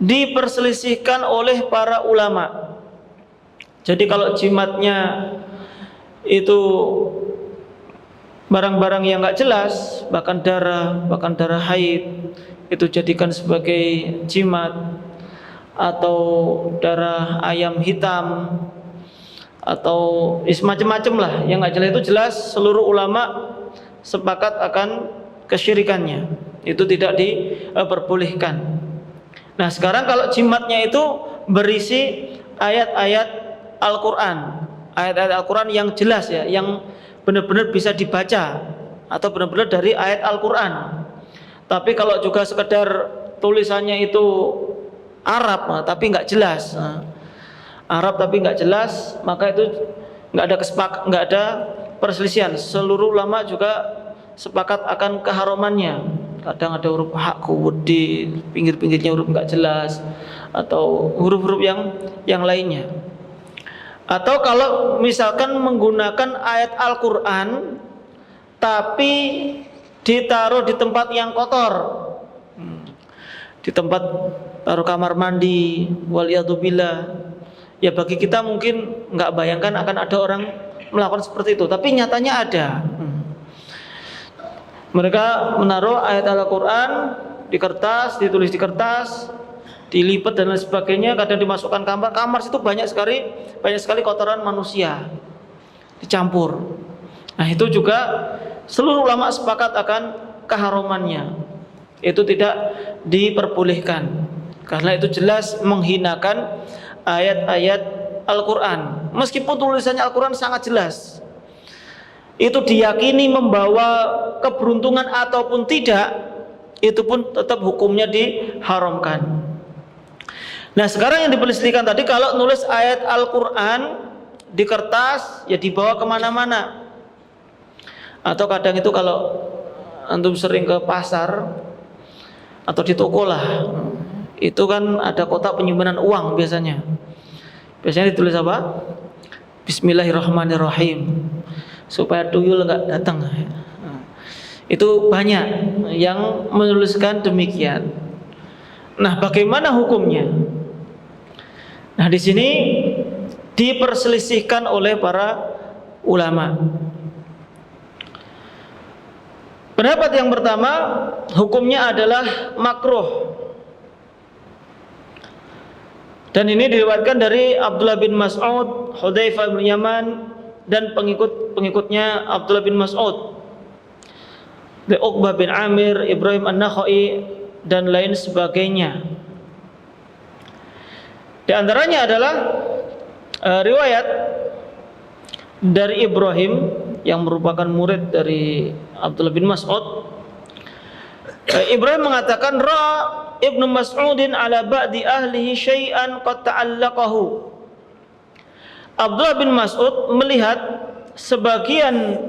diperselisihkan oleh para ulama. Jadi kalau jimatnya itu barang-barang yang nggak jelas, bahkan darah haid, itu jadikan sebagai jimat, atau darah ayam hitam, atau macam-macam lah yang nggak jelas, itu jelas seluruh ulama sepakat akan kesyirikannya, itu tidak diperbolehkan. Nah, sekarang kalau jimatnya itu berisi ayat-ayat Al-Quran, ayat-ayat Al-Quran yang jelas ya, yang benar-benar bisa dibaca atau benar-benar dari ayat Al-Quran. Tapi kalau juga sekedar tulisannya itu Arab tapi nggak jelas, Arab tapi nggak jelas, maka itu nggak ada perselisihan. Seluruh ulama juga sepakat akan keharumannya. Kadang ada huruf hakku di pinggir-pinggirnya huruf nggak jelas, atau huruf-huruf yang lainnya. Atau kalau misalkan menggunakan ayat Al-Quran tapi ditaruh di tempat yang kotor, di tempat taruh kamar mandi, waliyadzubillah. Ya, bagi kita mungkin nggak bayangkan akan ada orang melakukan seperti itu, tapi nyatanya ada. Mereka menaruh ayat Al-Quran di kertas, ditulis di kertas, dilipat dan lain sebagainya. Kadang dimasukkan kamar situ banyak sekali kotoran manusia dicampur. Nah, itu juga seluruh ulama sepakat akan keharumannya. Itu tidak diperbolehkan karena itu jelas menghinakan ayat-ayat Al-Quran. Meskipun tulisannya Al-Quran sangat jelas, itu diyakini membawa keberuntungan ataupun tidak, itu pun tetap hukumnya diharamkan. Nah, sekarang yang diperselisihkan tadi, kalau nulis ayat Al-Quran di kertas, ya dibawa kemana-mana. Atau kadang itu kalau antum sering ke pasar, atau di toko lah, itu kan ada kotak penyimpanan uang biasanya. Biasanya ditulis apa? Bismillahirrahmanirrahim, supaya tuyul nggak datang. Itu banyak yang menuliskan demikian. Nah, bagaimana hukumnya? Nah, di sini diperselisihkan oleh para ulama. Pendapat yang pertama, hukumnya adalah makruh. Dan ini diriwayatkan dari Abdullah bin Mas'ud, Hudzaifah bin Yaman, dan pengikutnya Abdullah bin Mas'ud, dari Uqbah bin Amir, Ibrahim An-Nakhai, dan lain sebagainya. Di antaranya adalah riwayat dari Ibrahim yang merupakan murid dari Abdullah bin Mas'ud. Ibrahim mengatakan, Ra Ibnu Mas'udin ala ba'di ahlihi syai'an qad ta'allaqahu. Abdullah bin Mas'ud melihat sebagian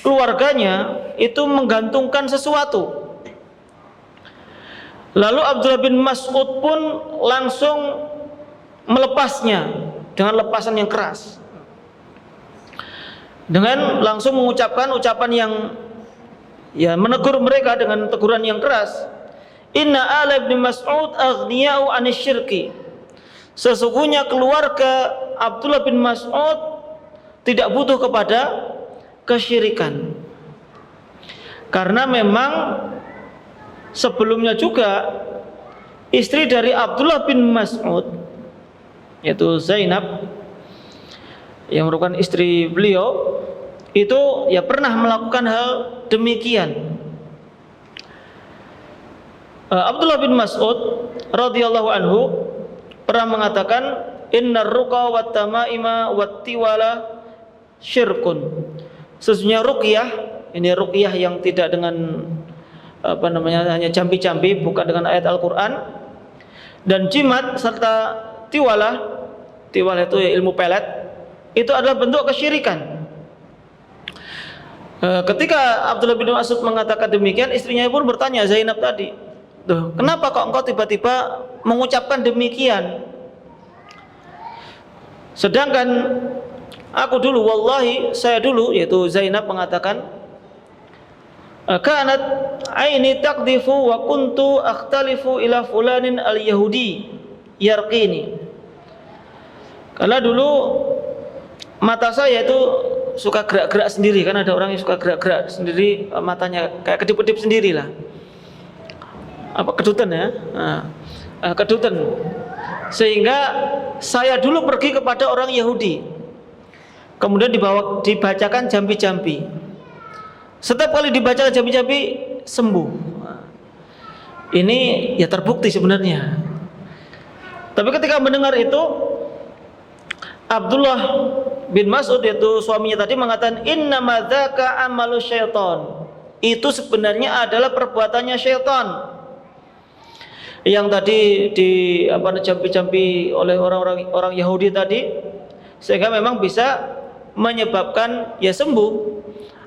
keluarganya itu menggantungkan sesuatu. Lalu Abdullah bin Mas'ud pun langsung melepasnya dengan lepasan yang keras, dengan langsung mengucapkan ucapan yang menegur mereka dengan teguran yang keras. Inna ala ibn Mas'ud aghniya'u anisyirki. Sesungguhnya keluarga Abdullah bin Mas'ud tidak butuh kepada kesyirikan. Karena memang sebelumnya juga istri dari Abdullah bin Mas'ud, yaitu Zainab, yang merupakan istri beliau, itu pernah melakukan hal demikian. Abdullah bin Mas'ud radhiyallahu anhu pernah mengatakan, innar ruqa wat tamaima wat tiwala syirkun. Sesungguhnya ruqyah, ini ruqyah yang tidak dengan hanya campi-campi, bukan dengan ayat Al-Qur'an, dan jimat serta tiwalah itu ilmu pelet, itu adalah bentuk kesyirikan. Ketika Abdullah bin Mas'ud mengatakan demikian, istrinya pun bertanya, Zainab tadi, kenapa kok engkau tiba-tiba mengucapkan demikian? Sedangkan aku dulu, wallahi saya dulu, yaitu Zainab mengatakan, kanat aini taqdifu wa kuntu akhtalifu ila fulanin al-yahudi yarqini. Karena dulu mata saya itu suka gerak-gerak sendiri, kan ada orang yang suka gerak-gerak sendiri matanya, kayak kedip-kedip sendiri lah. Kedutan ya, kedutan. Sehingga saya dulu pergi kepada orang Yahudi, kemudian dibacakan jampi-jampi. Setiap kali dibaca jampi-jampi sembuh. Ini terbukti sebenarnya. Tapi ketika mendengar itu, Abdullah bin Mas'ud, yaitu suaminya tadi, mengatakan, inna madzaka amalu syaitan. Itu sebenarnya adalah perbuatannya syaitan yang tadi jampi-jampi oleh orang Yahudi tadi, sehingga memang bisa menyebabkan sembuh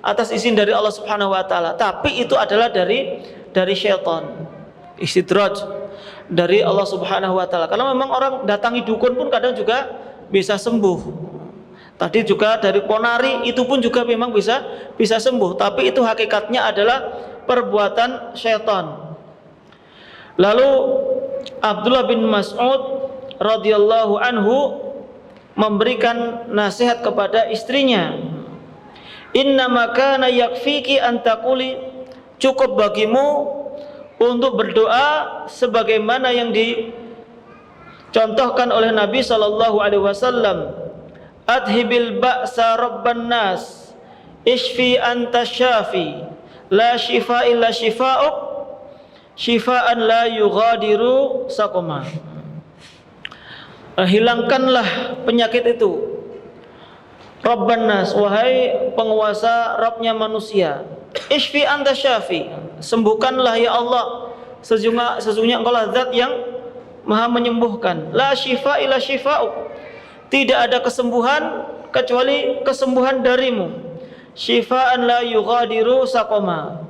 atas izin dari Allah Subhanahu wa taala. Tapi itu adalah dari syaitan, istidraj dari Allah Subhanahu wa taala. Karena memang orang datangi dukun pun kadang juga bisa sembuh. Tadi juga dari ponari itu pun juga memang bisa sembuh, tapi itu hakikatnya adalah perbuatan syaitan. Lalu Abdullah bin Mas'ud radhiyallahu anhu memberikan nasihat kepada istrinya, innama kana yakfiki an taquli, cukup bagimu untuk berdoa sebagaimana yang dicontohkan oleh Nabi sallallahu alaihi wasallam, adhibil ba'sa rabban nas ishfi anta syafi la shifa illa shifa'uk syifaan la yughadiru saqama. Hilangkanlah penyakit itu, Rabban nas, wahai penguasa Rabbnya manusia. Ishfi anta syafi, sembuhkanlah ya Allah, sesungguhnya engkau lah zat yang maha menyembuhkan. La syifa illa syifa'uk, tidak ada kesembuhan kecuali kesembuhan darimu. Syifaan la yughadiru saqama,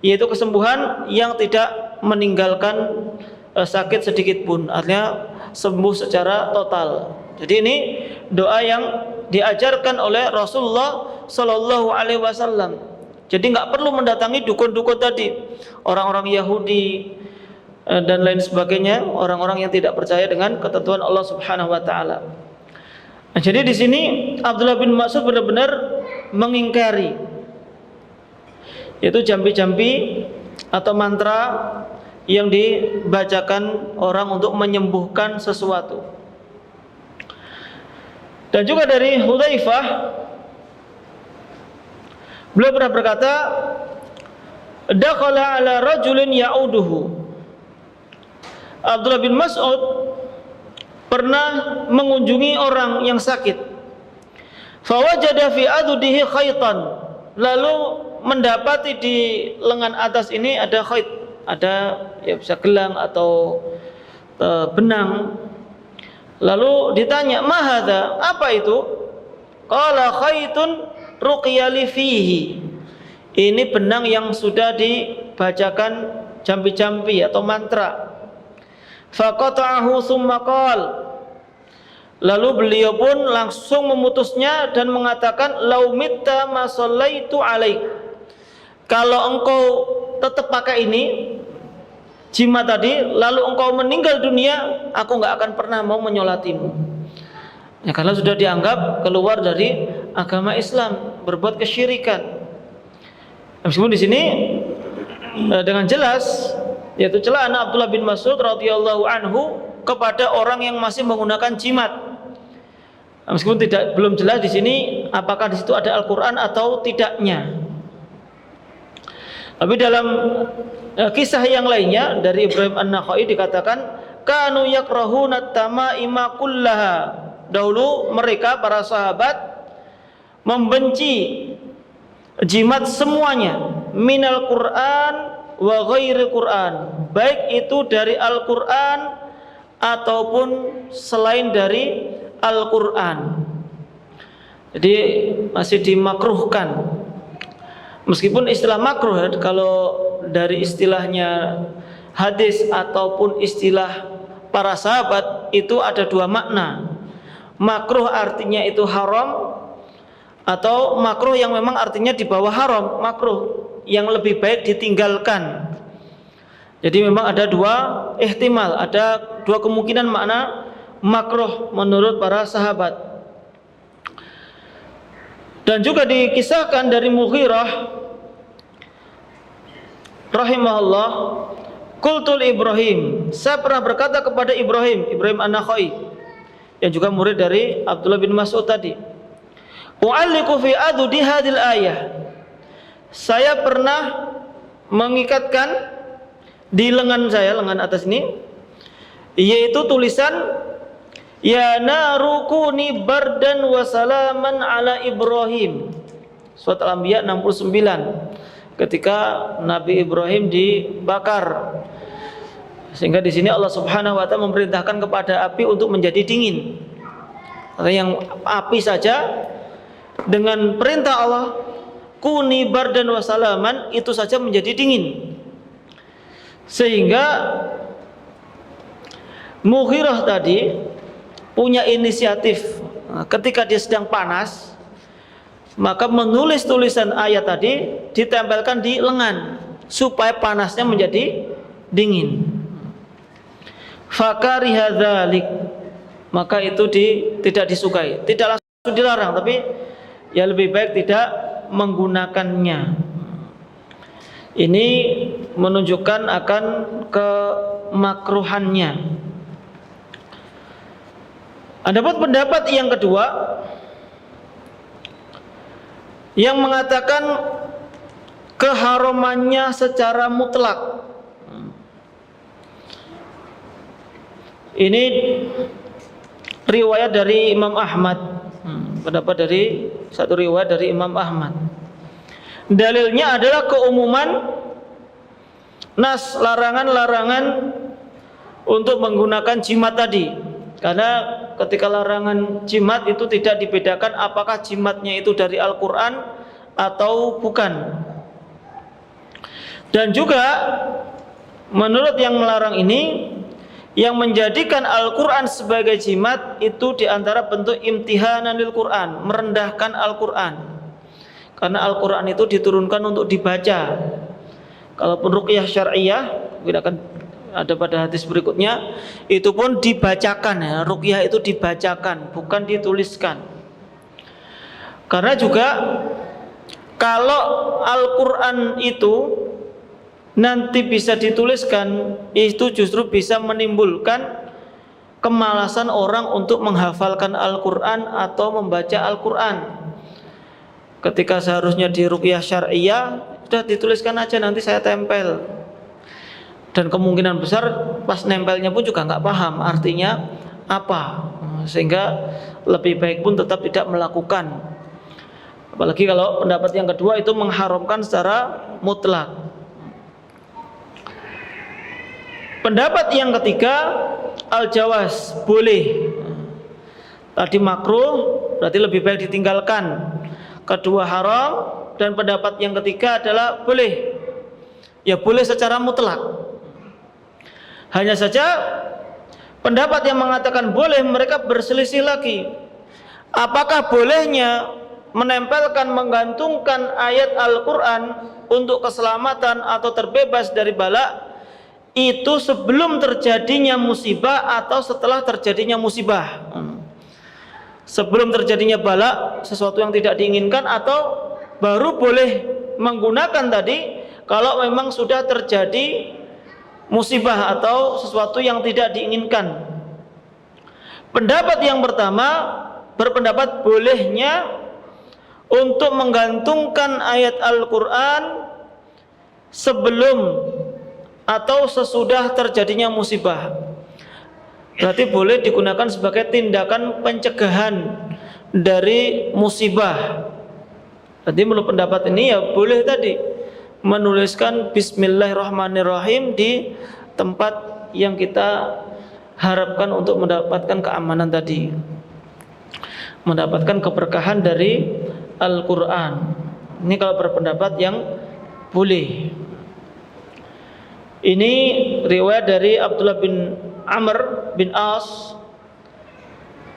yaitu kesembuhan yang tidak meninggalkan sakit sedikit pun, artinya sembuh secara total. Jadi ini doa yang diajarkan oleh Rasulullah Sallallahu Alaihi Wasallam. Jadi nggak perlu mendatangi dukun-dukun tadi, orang-orang Yahudi dan lain sebagainya, orang-orang yang tidak percaya dengan ketentuan Allah Subhanahu Wa Taala. Nah, jadi di sini Abdullah bin Mas'ud benar-benar mengingkari, yaitu jampi-jampi atau mantra yang dibacakan orang untuk menyembuhkan sesuatu. Dan juga dari Hudzaifah, beliau pernah berkata, dakhala ala rajulin ya'uduhu. Abdullah bin Mas'ud pernah mengunjungi orang yang sakit. Fawajada fi adudihi khaitan. Lalu mendapati di lengan atas ini ada khait, ada ya bisa gelang atau benang. Lalu ditanya, "Mahadza? Apa itu?" Qala khaitun ruqyali fihi. Ini benang yang sudah dibacakan jampi-jampi atau mantra. Faqata'ahu tsumma qala. Lalu beliau pun langsung memutusnya dan mengatakan, "Lau mitta ma shallaitu alaik." Kalau engkau tetap pakai ini jimat tadi, lalu engkau meninggal dunia, aku enggak akan pernah mau menyolatimu. Ya, karena sudah dianggap keluar dari agama Islam, berbuat kesyirikan. Meskipun di sini dengan jelas yaitu celaan Abdullah bin Mas'ud radhiyallahu anhu kepada orang yang masih menggunakan jimat. Meskipun belum jelas di sini apakah di situ ada Al-Qur'an atau tidaknya. Tapi dalam kisah yang lainnya dari Ibrahim An-Nakhai dikatakan, kanu yakrahuna tamaima kullaha. Dahulu mereka para sahabat membenci jimat semuanya, minal Qur'an wa ghairi Qur'an, baik itu dari Al-Qur'an ataupun selain dari Al-Qur'an. Jadi masih dimakruhkan. Meskipun istilah makruh, kalau dari istilahnya hadis ataupun istilah para sahabat itu ada dua makna. Makruh artinya itu haram, atau makruh yang memang artinya di bawah haram, makruh yang lebih baik ditinggalkan. Jadi memang ada dua ihtimal, ada dua kemungkinan makna makruh menurut para sahabat. Dan juga dikisahkan dari Mughirah rahimahullah, qultul Ibrahim, saya pernah berkata kepada Ibrahim An-Nakhai yang juga murid dari Abdullah bin Mas'ud tadi, u'alliqu fi adudi hadhil ayah, saya pernah mengikatkan di lengan saya, lengan atas ini, yaitu tulisan ya narukuni bardan wa salaman ala Ibrahim, surat Al-Anbiya 69, ketika Nabi Ibrahim dibakar. Sehingga di sini Allah Subhanahu wa taala memerintahkan kepada api untuk menjadi dingin. Artinya yang api saja dengan perintah Allah, kuni bardan wa salaman, itu saja menjadi dingin. Sehingga Mughirah tadi punya inisiatif, ketika dia sedang panas, maka menulis tulisan ayat tadi ditempelkan di lengan supaya panasnya menjadi dingin. Fakariha dzalik, maka itu tidak disukai, tidak langsung dilarang, tapi ya lebih baik tidak menggunakannya. Ini menunjukkan akan kemakruhannya. Adapun pendapat yang kedua yang mengatakan keharamannya secara mutlak. Ini riwayat dari Imam Ahmad, pendapat dari satu riwayat dari Imam Ahmad. Dalilnya adalah keumuman nas, larangan-larangan untuk menggunakan jimat tadi. Karena ketika larangan jimat itu tidak dibedakan apakah jimatnya itu dari Al-Quran atau bukan. Dan juga menurut yang melarang ini, yang menjadikan Al-Quran sebagai jimat itu diantara bentuk imtihanan lil Quran, merendahkan Al-Quran. Karena Al-Quran itu diturunkan untuk dibaca. Kalaupun ruqyah syar'iyah, kita akan ada pada hadis berikutnya, itu pun dibacakan ya. Ruqyah itu dibacakan, bukan dituliskan. Karena juga kalau Al-Quran itu nanti bisa dituliskan, itu justru bisa menimbulkan kemalasan orang untuk menghafalkan Al-Quran atau membaca Al-Quran. Ketika seharusnya di ruqyah syar'iyah, sudah dituliskan aja, nanti saya tempel. Dan kemungkinan besar pas nempelnya pun juga nggak paham artinya apa, sehingga lebih baik pun tetap tidak melakukan. Apalagi kalau pendapat yang kedua itu mengharamkan secara mutlak. Pendapat yang ketiga, al-jawaz, boleh. Tadi makruh, berarti lebih baik ditinggalkan. Kedua haram, dan pendapat yang ketiga adalah boleh. Ya boleh secara mutlak. Hanya saja pendapat yang mengatakan boleh, mereka berselisih lagi. Apakah bolehnya menempelkan, menggantungkan ayat Al-Quran untuk keselamatan atau terbebas dari bala itu sebelum terjadinya musibah atau setelah terjadinya musibah? Sebelum terjadinya bala, sesuatu yang tidak diinginkan, atau baru boleh menggunakan tadi kalau memang sudah terjadi musibah atau sesuatu yang tidak diinginkan. Pendapat yang pertama berpendapat bolehnya untuk menggantungkan ayat Al-Quran sebelum atau sesudah terjadinya musibah. Berarti boleh digunakan sebagai tindakan pencegahan dari musibah. Jadi menurut pendapat ini ya boleh tadi menuliskan Bismillahirrahmanirrahim di tempat yang kita harapkan untuk mendapatkan keamanan tadi, mendapatkan keberkahan dari Al-Quran. Ini kalau berpendapat yang boleh. Ini riwayat dari Abdullah bin Amr bin As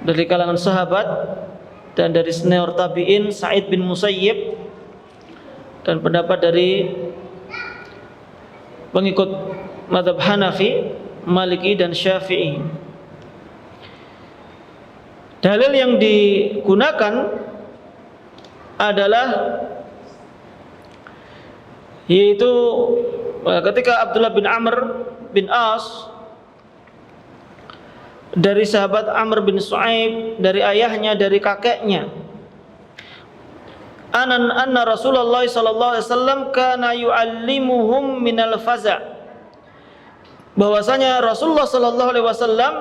dari kalangan sahabat, dan dari senior tabi'in Sa'id bin Musayyib, dan pendapat dari pengikut mazhab Hanafi, Maliki dan Syafi'i. Dalil yang digunakan adalah yaitu ketika Abdullah bin Amr bin As dari sahabat Amr bin Su'aib, dari ayahnya, dari kakeknya, anna Rasulullah sallallahu alaihi wasallam kana yu'allimuhum minal faza', bahwasanya Rasulullah sallallahu alaihi wasallam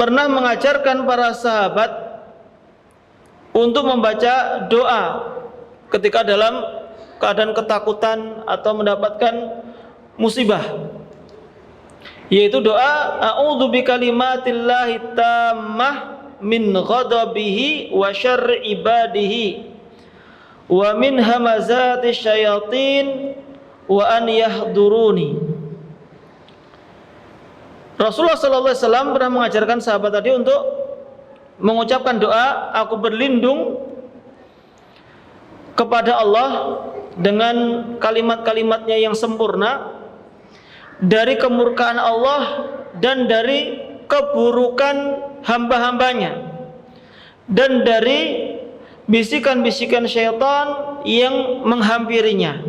pernah mengajarkan para sahabat untuk membaca doa ketika dalam keadaan ketakutan atau mendapatkan musibah, yaitu doa a'udzu bikalimatillahi tammah min ghadabihi wa syarri ibadihi wa min hamazati syayatin wa an yahduruni. Rasulullah sallallahu alaihi wasallam pernah mengajarkan sahabat tadi untuk mengucapkan doa, aku berlindung kepada Allah dengan kalimat-kalimatnya yang sempurna dari kemurkaan Allah dan dari keburukan hamba-hambanya, dan dari bisikan-bisikan syaitan yang menghampirinya.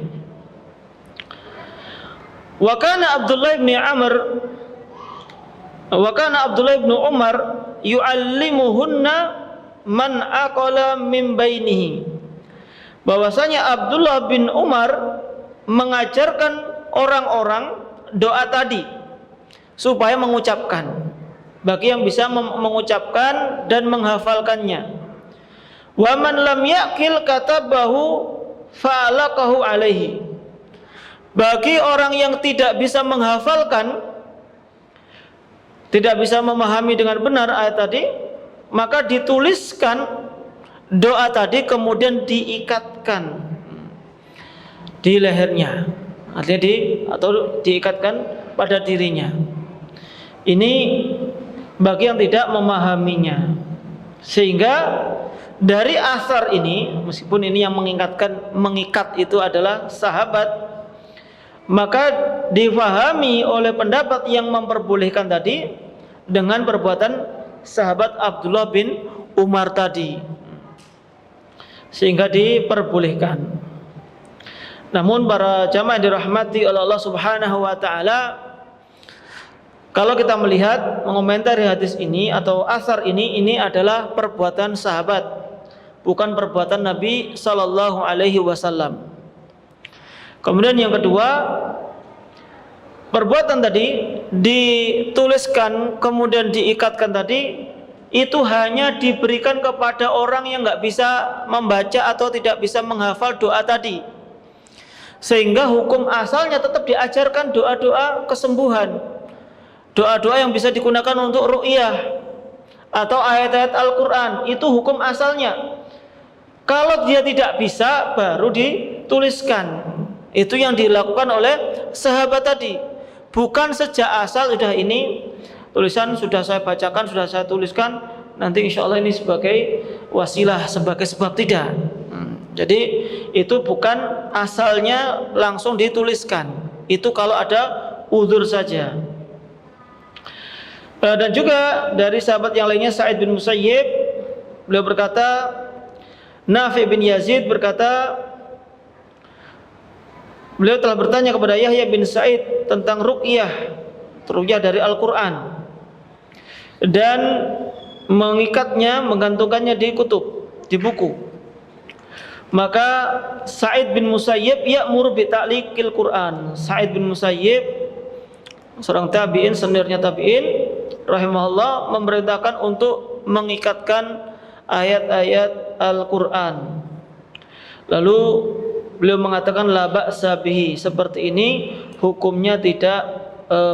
Wa kana Abdullah bin Umar yu'allimuhunna man aqala min bainihi, bahwasanya Abdullah bin Umar mengajarkan orang-orang doa tadi supaya mengucapkan, bagi yang bisa mengucapkan dan menghafalkannya. Wa man lam yaqil katabahu fa'alaqahu alaihi, bagi orang yang tidak bisa menghafalkan, tidak bisa memahami dengan benar ayat tadi, maka dituliskan doa tadi kemudian diikatkan di lehernya. artinya diikatkan pada dirinya. Ini bagi yang tidak memahaminya. Sehingga dari asar ini, meskipun ini yang mengikat itu adalah sahabat, maka difahami oleh pendapat yang memperbolehkan tadi dengan perbuatan sahabat Abdullah bin Umar tadi, sehingga diperbolehkan. Namun para jamaah dirahmati oleh Allah Subhanahu wa taala, kalau kita melihat mengomentari hadis ini atau asar ini adalah perbuatan sahabat, bukan perbuatan Nabi sallallahu alaihi wasallam. Kemudian yang kedua, perbuatan tadi dituliskan kemudian diikatkan tadi itu hanya diberikan kepada orang yang nggak bisa membaca atau tidak bisa menghafal doa tadi, sehingga hukum asalnya tetap diajarkan doa-doa kesembuhan, doa-doa yang bisa digunakan untuk ruqyah atau ayat-ayat Al-Quran. Itu hukum asalnya. Kalau dia tidak bisa, baru dituliskan. Itu yang dilakukan oleh sahabat tadi. Bukan sejak asal sudah ini tulisan sudah saya bacakan, sudah saya tuliskan, nanti insya Allah ini sebagai wasilah, sebagai sebab, tidak. Jadi itu bukan asalnya langsung dituliskan. Itu kalau ada uzur saja. Dan juga dari sahabat yang lainnya, Sa'id bin Musayyib, beliau berkata, Nafi bin Yazid berkata, beliau telah bertanya kepada Yahya bin Sa'id tentang ruqyah dari Al-Quran dan mengikatnya, menggantungkannya di kutub, di buku. Maka Sa'id bin Musayyib ya'muru bi ta'liqil Quran. Sa'id bin Musayyib, seorang tabi'in, seniornya tabi'in rahimahullah, memerintahkan untuk mengikatkan ayat-ayat Al-Quran. Lalu beliau mengatakan la ba'sa bihi, seperti ini hukumnya tidak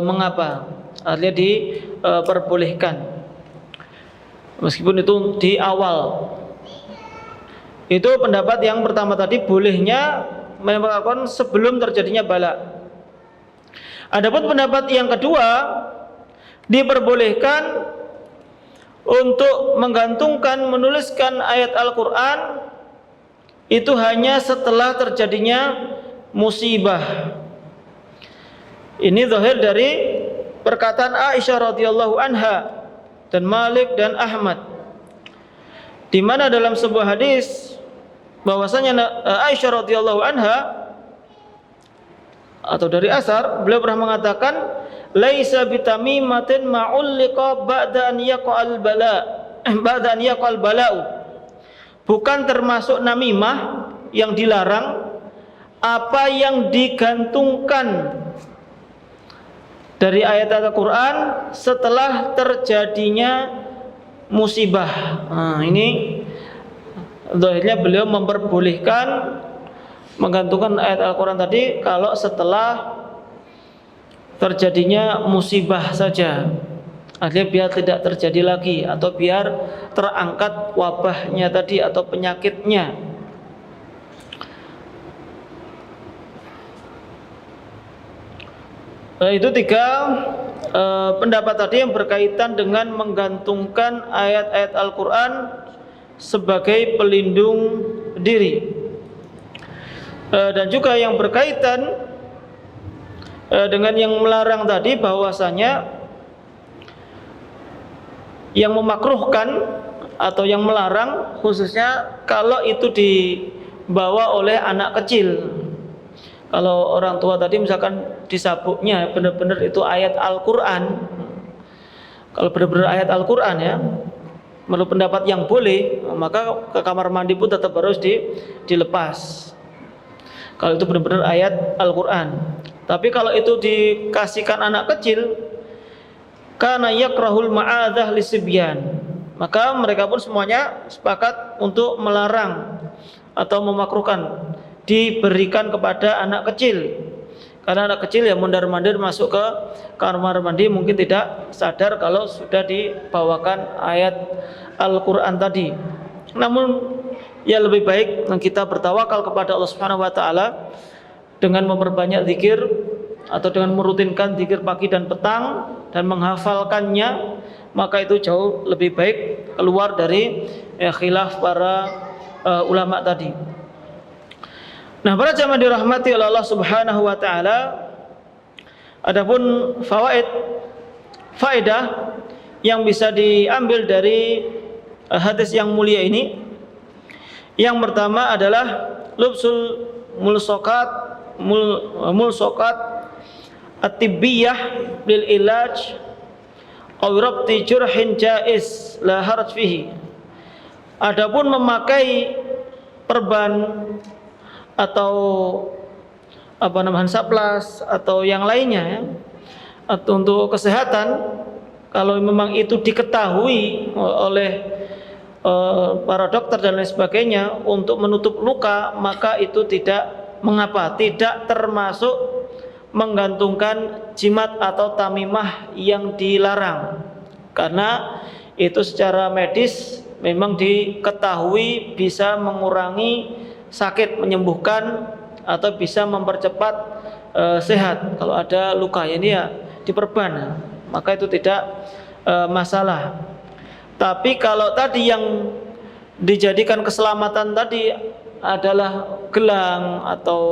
mengapa, artinya diperbolehkan, meskipun itu di awal. Itu pendapat yang pertama tadi, bolehnya melakukan sebelum terjadinya bala. Adapun pendapat yang kedua, diperbolehkan untuk menggantungkan, menuliskan ayat Al-Quran itu hanya setelah terjadinya musibah. Ini zahir dari perkataan Aisyah radhiyallahu anha dan Malik dan Ahmad, di mana dalam sebuah hadis bahwasanya Aisyah radhiyallahu anha, atau dari asar, beliau pernah mengatakan, laisa bitamimatin ma'ulliqa ba'da an yaqa'al bala'u. Bukan termasuk namimah yang dilarang apa yang digantungkan dari ayat Al-Quran setelah terjadinya musibah. Ini zahirnya beliau memperbolehkan menggantungkan ayat Al-Quran tadi kalau setelah terjadinya musibah saja, artinya biar tidak terjadi lagi atau biar terangkat wabahnya tadi atau penyakitnya. Itu tiga pendapat tadi yang berkaitan dengan menggantungkan ayat-ayat Al-Quran sebagai pelindung diri. Dan juga yang berkaitan dengan yang melarang tadi, bahwasanya yang memakruhkan atau yang melarang khususnya kalau itu dibawa oleh anak kecil. Kalau orang tua tadi misalkan disabuknya benar-benar itu ayat Al-Quran, kalau benar-benar ayat Al-Quran ya, menurut pendapat yang boleh, maka ke kamar mandi pun tetap harus dilepas kalau itu benar-benar ayat Al-Quran. Tapi kalau itu dikasihkan anak kecil, karena yakrahul ma'adah lisibyan, maka mereka pun semuanya sepakat untuk melarang atau memakruhkan diberikan kepada anak kecil. Karena anak kecil ya mondar-mandir masuk ke kamar mandi, mungkin tidak sadar kalau sudah dibawakan ayat Al-Quran tadi. Namun ya lebih baik kita bertawakal kepada Allah Subhanahu wa taala dengan memperbanyak zikir atau dengan merutinkan zikir pagi dan petang dan menghafalkannya, maka itu jauh lebih baik, keluar dari khilaf para ulama tadi. Nah, para jamaah dirahmati oleh Allah Subhanahu wa taala, adapun faedah yang bisa diambil dari hadis yang mulia ini, yang pertama adalah lubsul mulsokat at-tibbiyah bil ilaj aw rabti jurhin jaiz la haraj fihi. Adapun memakai perban atau hansaplas atau yang lainnya ya, atau untuk kesehatan, kalau memang itu diketahui oleh para dokter dan lain sebagainya untuk menutup luka, maka itu tidak mengapa, tidak termasuk menggantungkan jimat atau tamimah yang dilarang, karena itu secara medis memang diketahui bisa mengurangi sakit, menyembuhkan atau bisa mempercepat sehat. Kalau ada luka ini ya diperban, maka itu tidak masalah. Tapi kalau tadi yang dijadikan keselamatan tadi adalah gelang atau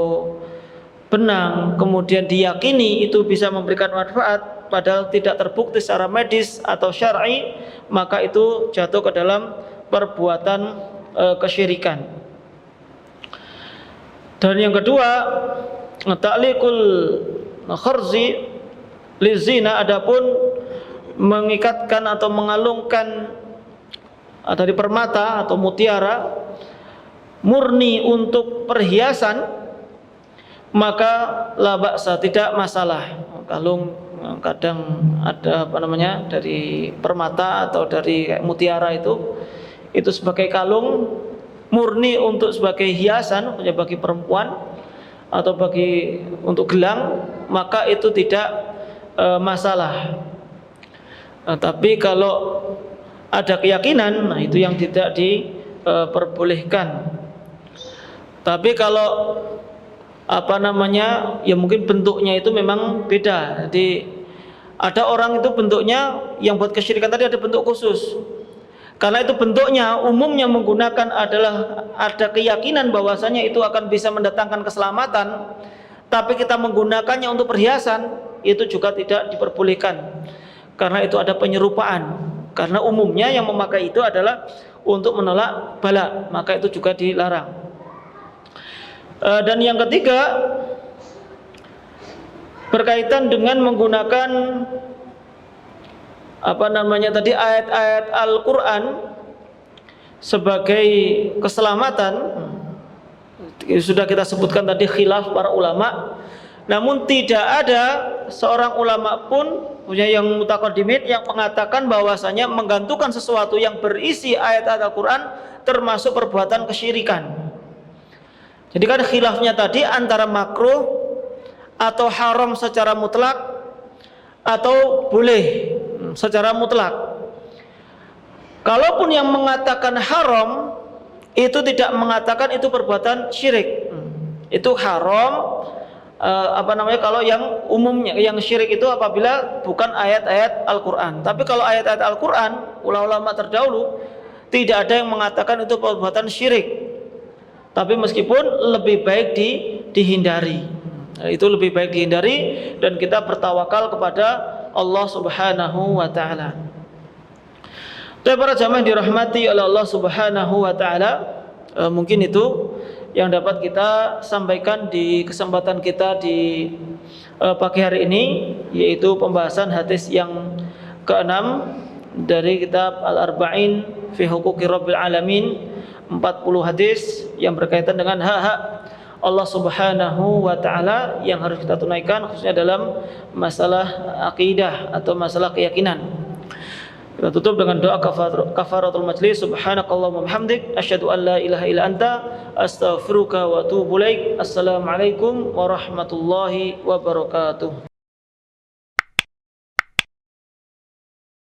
benang, kemudian diyakini itu bisa memberikan manfaat padahal tidak terbukti secara medis atau syar'i, maka itu jatuh ke dalam perbuatan kesyirikan. Dan yang kedua, ta'liqul kharzi lizina, adapun mengikatkan atau mengalungkan dari permata atau mutiara murni untuk perhiasan, maka la ba'sa, tidak masalah. Kalung kadang ada dari permata atau dari mutiara itu sebagai kalung murni untuk sebagai hiasan bagi perempuan atau untuk gelang, maka itu tidak masalah. Tapi kalau ada keyakinan, nah itu yang tidak diperbolehkan. Tapi kalau ya mungkin bentuknya itu memang beda. Jadi ada orang itu bentuknya yang buat kesyirikan tadi ada bentuk khusus. Karena itu bentuknya umumnya menggunakan ada keyakinan bahwasanya itu akan bisa mendatangkan keselamatan, tapi kita menggunakannya untuk perhiasan, itu juga tidak diperbolehkan. Karena itu ada penyerupaan. Karena umumnya yang memakai itu adalah untuk menolak bala, maka itu juga dilarang. Dan yang ketiga, berkaitan dengan menggunakan ayat-ayat Al-Quran sebagai keselamatan. Sudah kita sebutkan tadi khilaf para ulama, namun tidak ada seorang ulama pun yang mutaqaddimin yang mengatakan bahwasanya menggantungkan sesuatu yang berisi ayat-ayat Al-Quran termasuk perbuatan kesyirikan. Jadi kan khilafnya tadi antara makruh atau haram secara mutlak atau boleh secara mutlak. Kalaupun yang mengatakan haram itu tidak mengatakan itu perbuatan syirik. Itu haram kalau yang umumnya, yang syirik itu apabila bukan ayat-ayat Al-Quran. Tapi kalau ayat-ayat Al-Quran, ulama terdahulu tidak ada yang mengatakan itu perbuatan syirik. Tapi meskipun lebih baik dihindari. Itu lebih baik dihindari dan kita bertawakal kepada Allah Subhanahu wa taala. Dan para jamaah dirahmati oleh Allah Subhanahu wa taala, mungkin itu yang dapat kita sampaikan di kesempatan kita di pagi hari ini, yaitu pembahasan hadis yang ke-6 dari kitab Al-Arba'in fi Huquqi Rabbil Alamin, 40 hadis yang berkaitan dengan hak-hak Allah Subhanahu wa taala yang harus kita tunaikan, khususnya dalam masalah akidah atau masalah keyakinan. Kita tutup dengan doa kafaratul majlis. Subhanakallahumma bihamdik asyhadu an la ilaha illa anta astaghfiruka wa atubu ilaik. Assalamualaikum warahmatullahi wabarakatuh.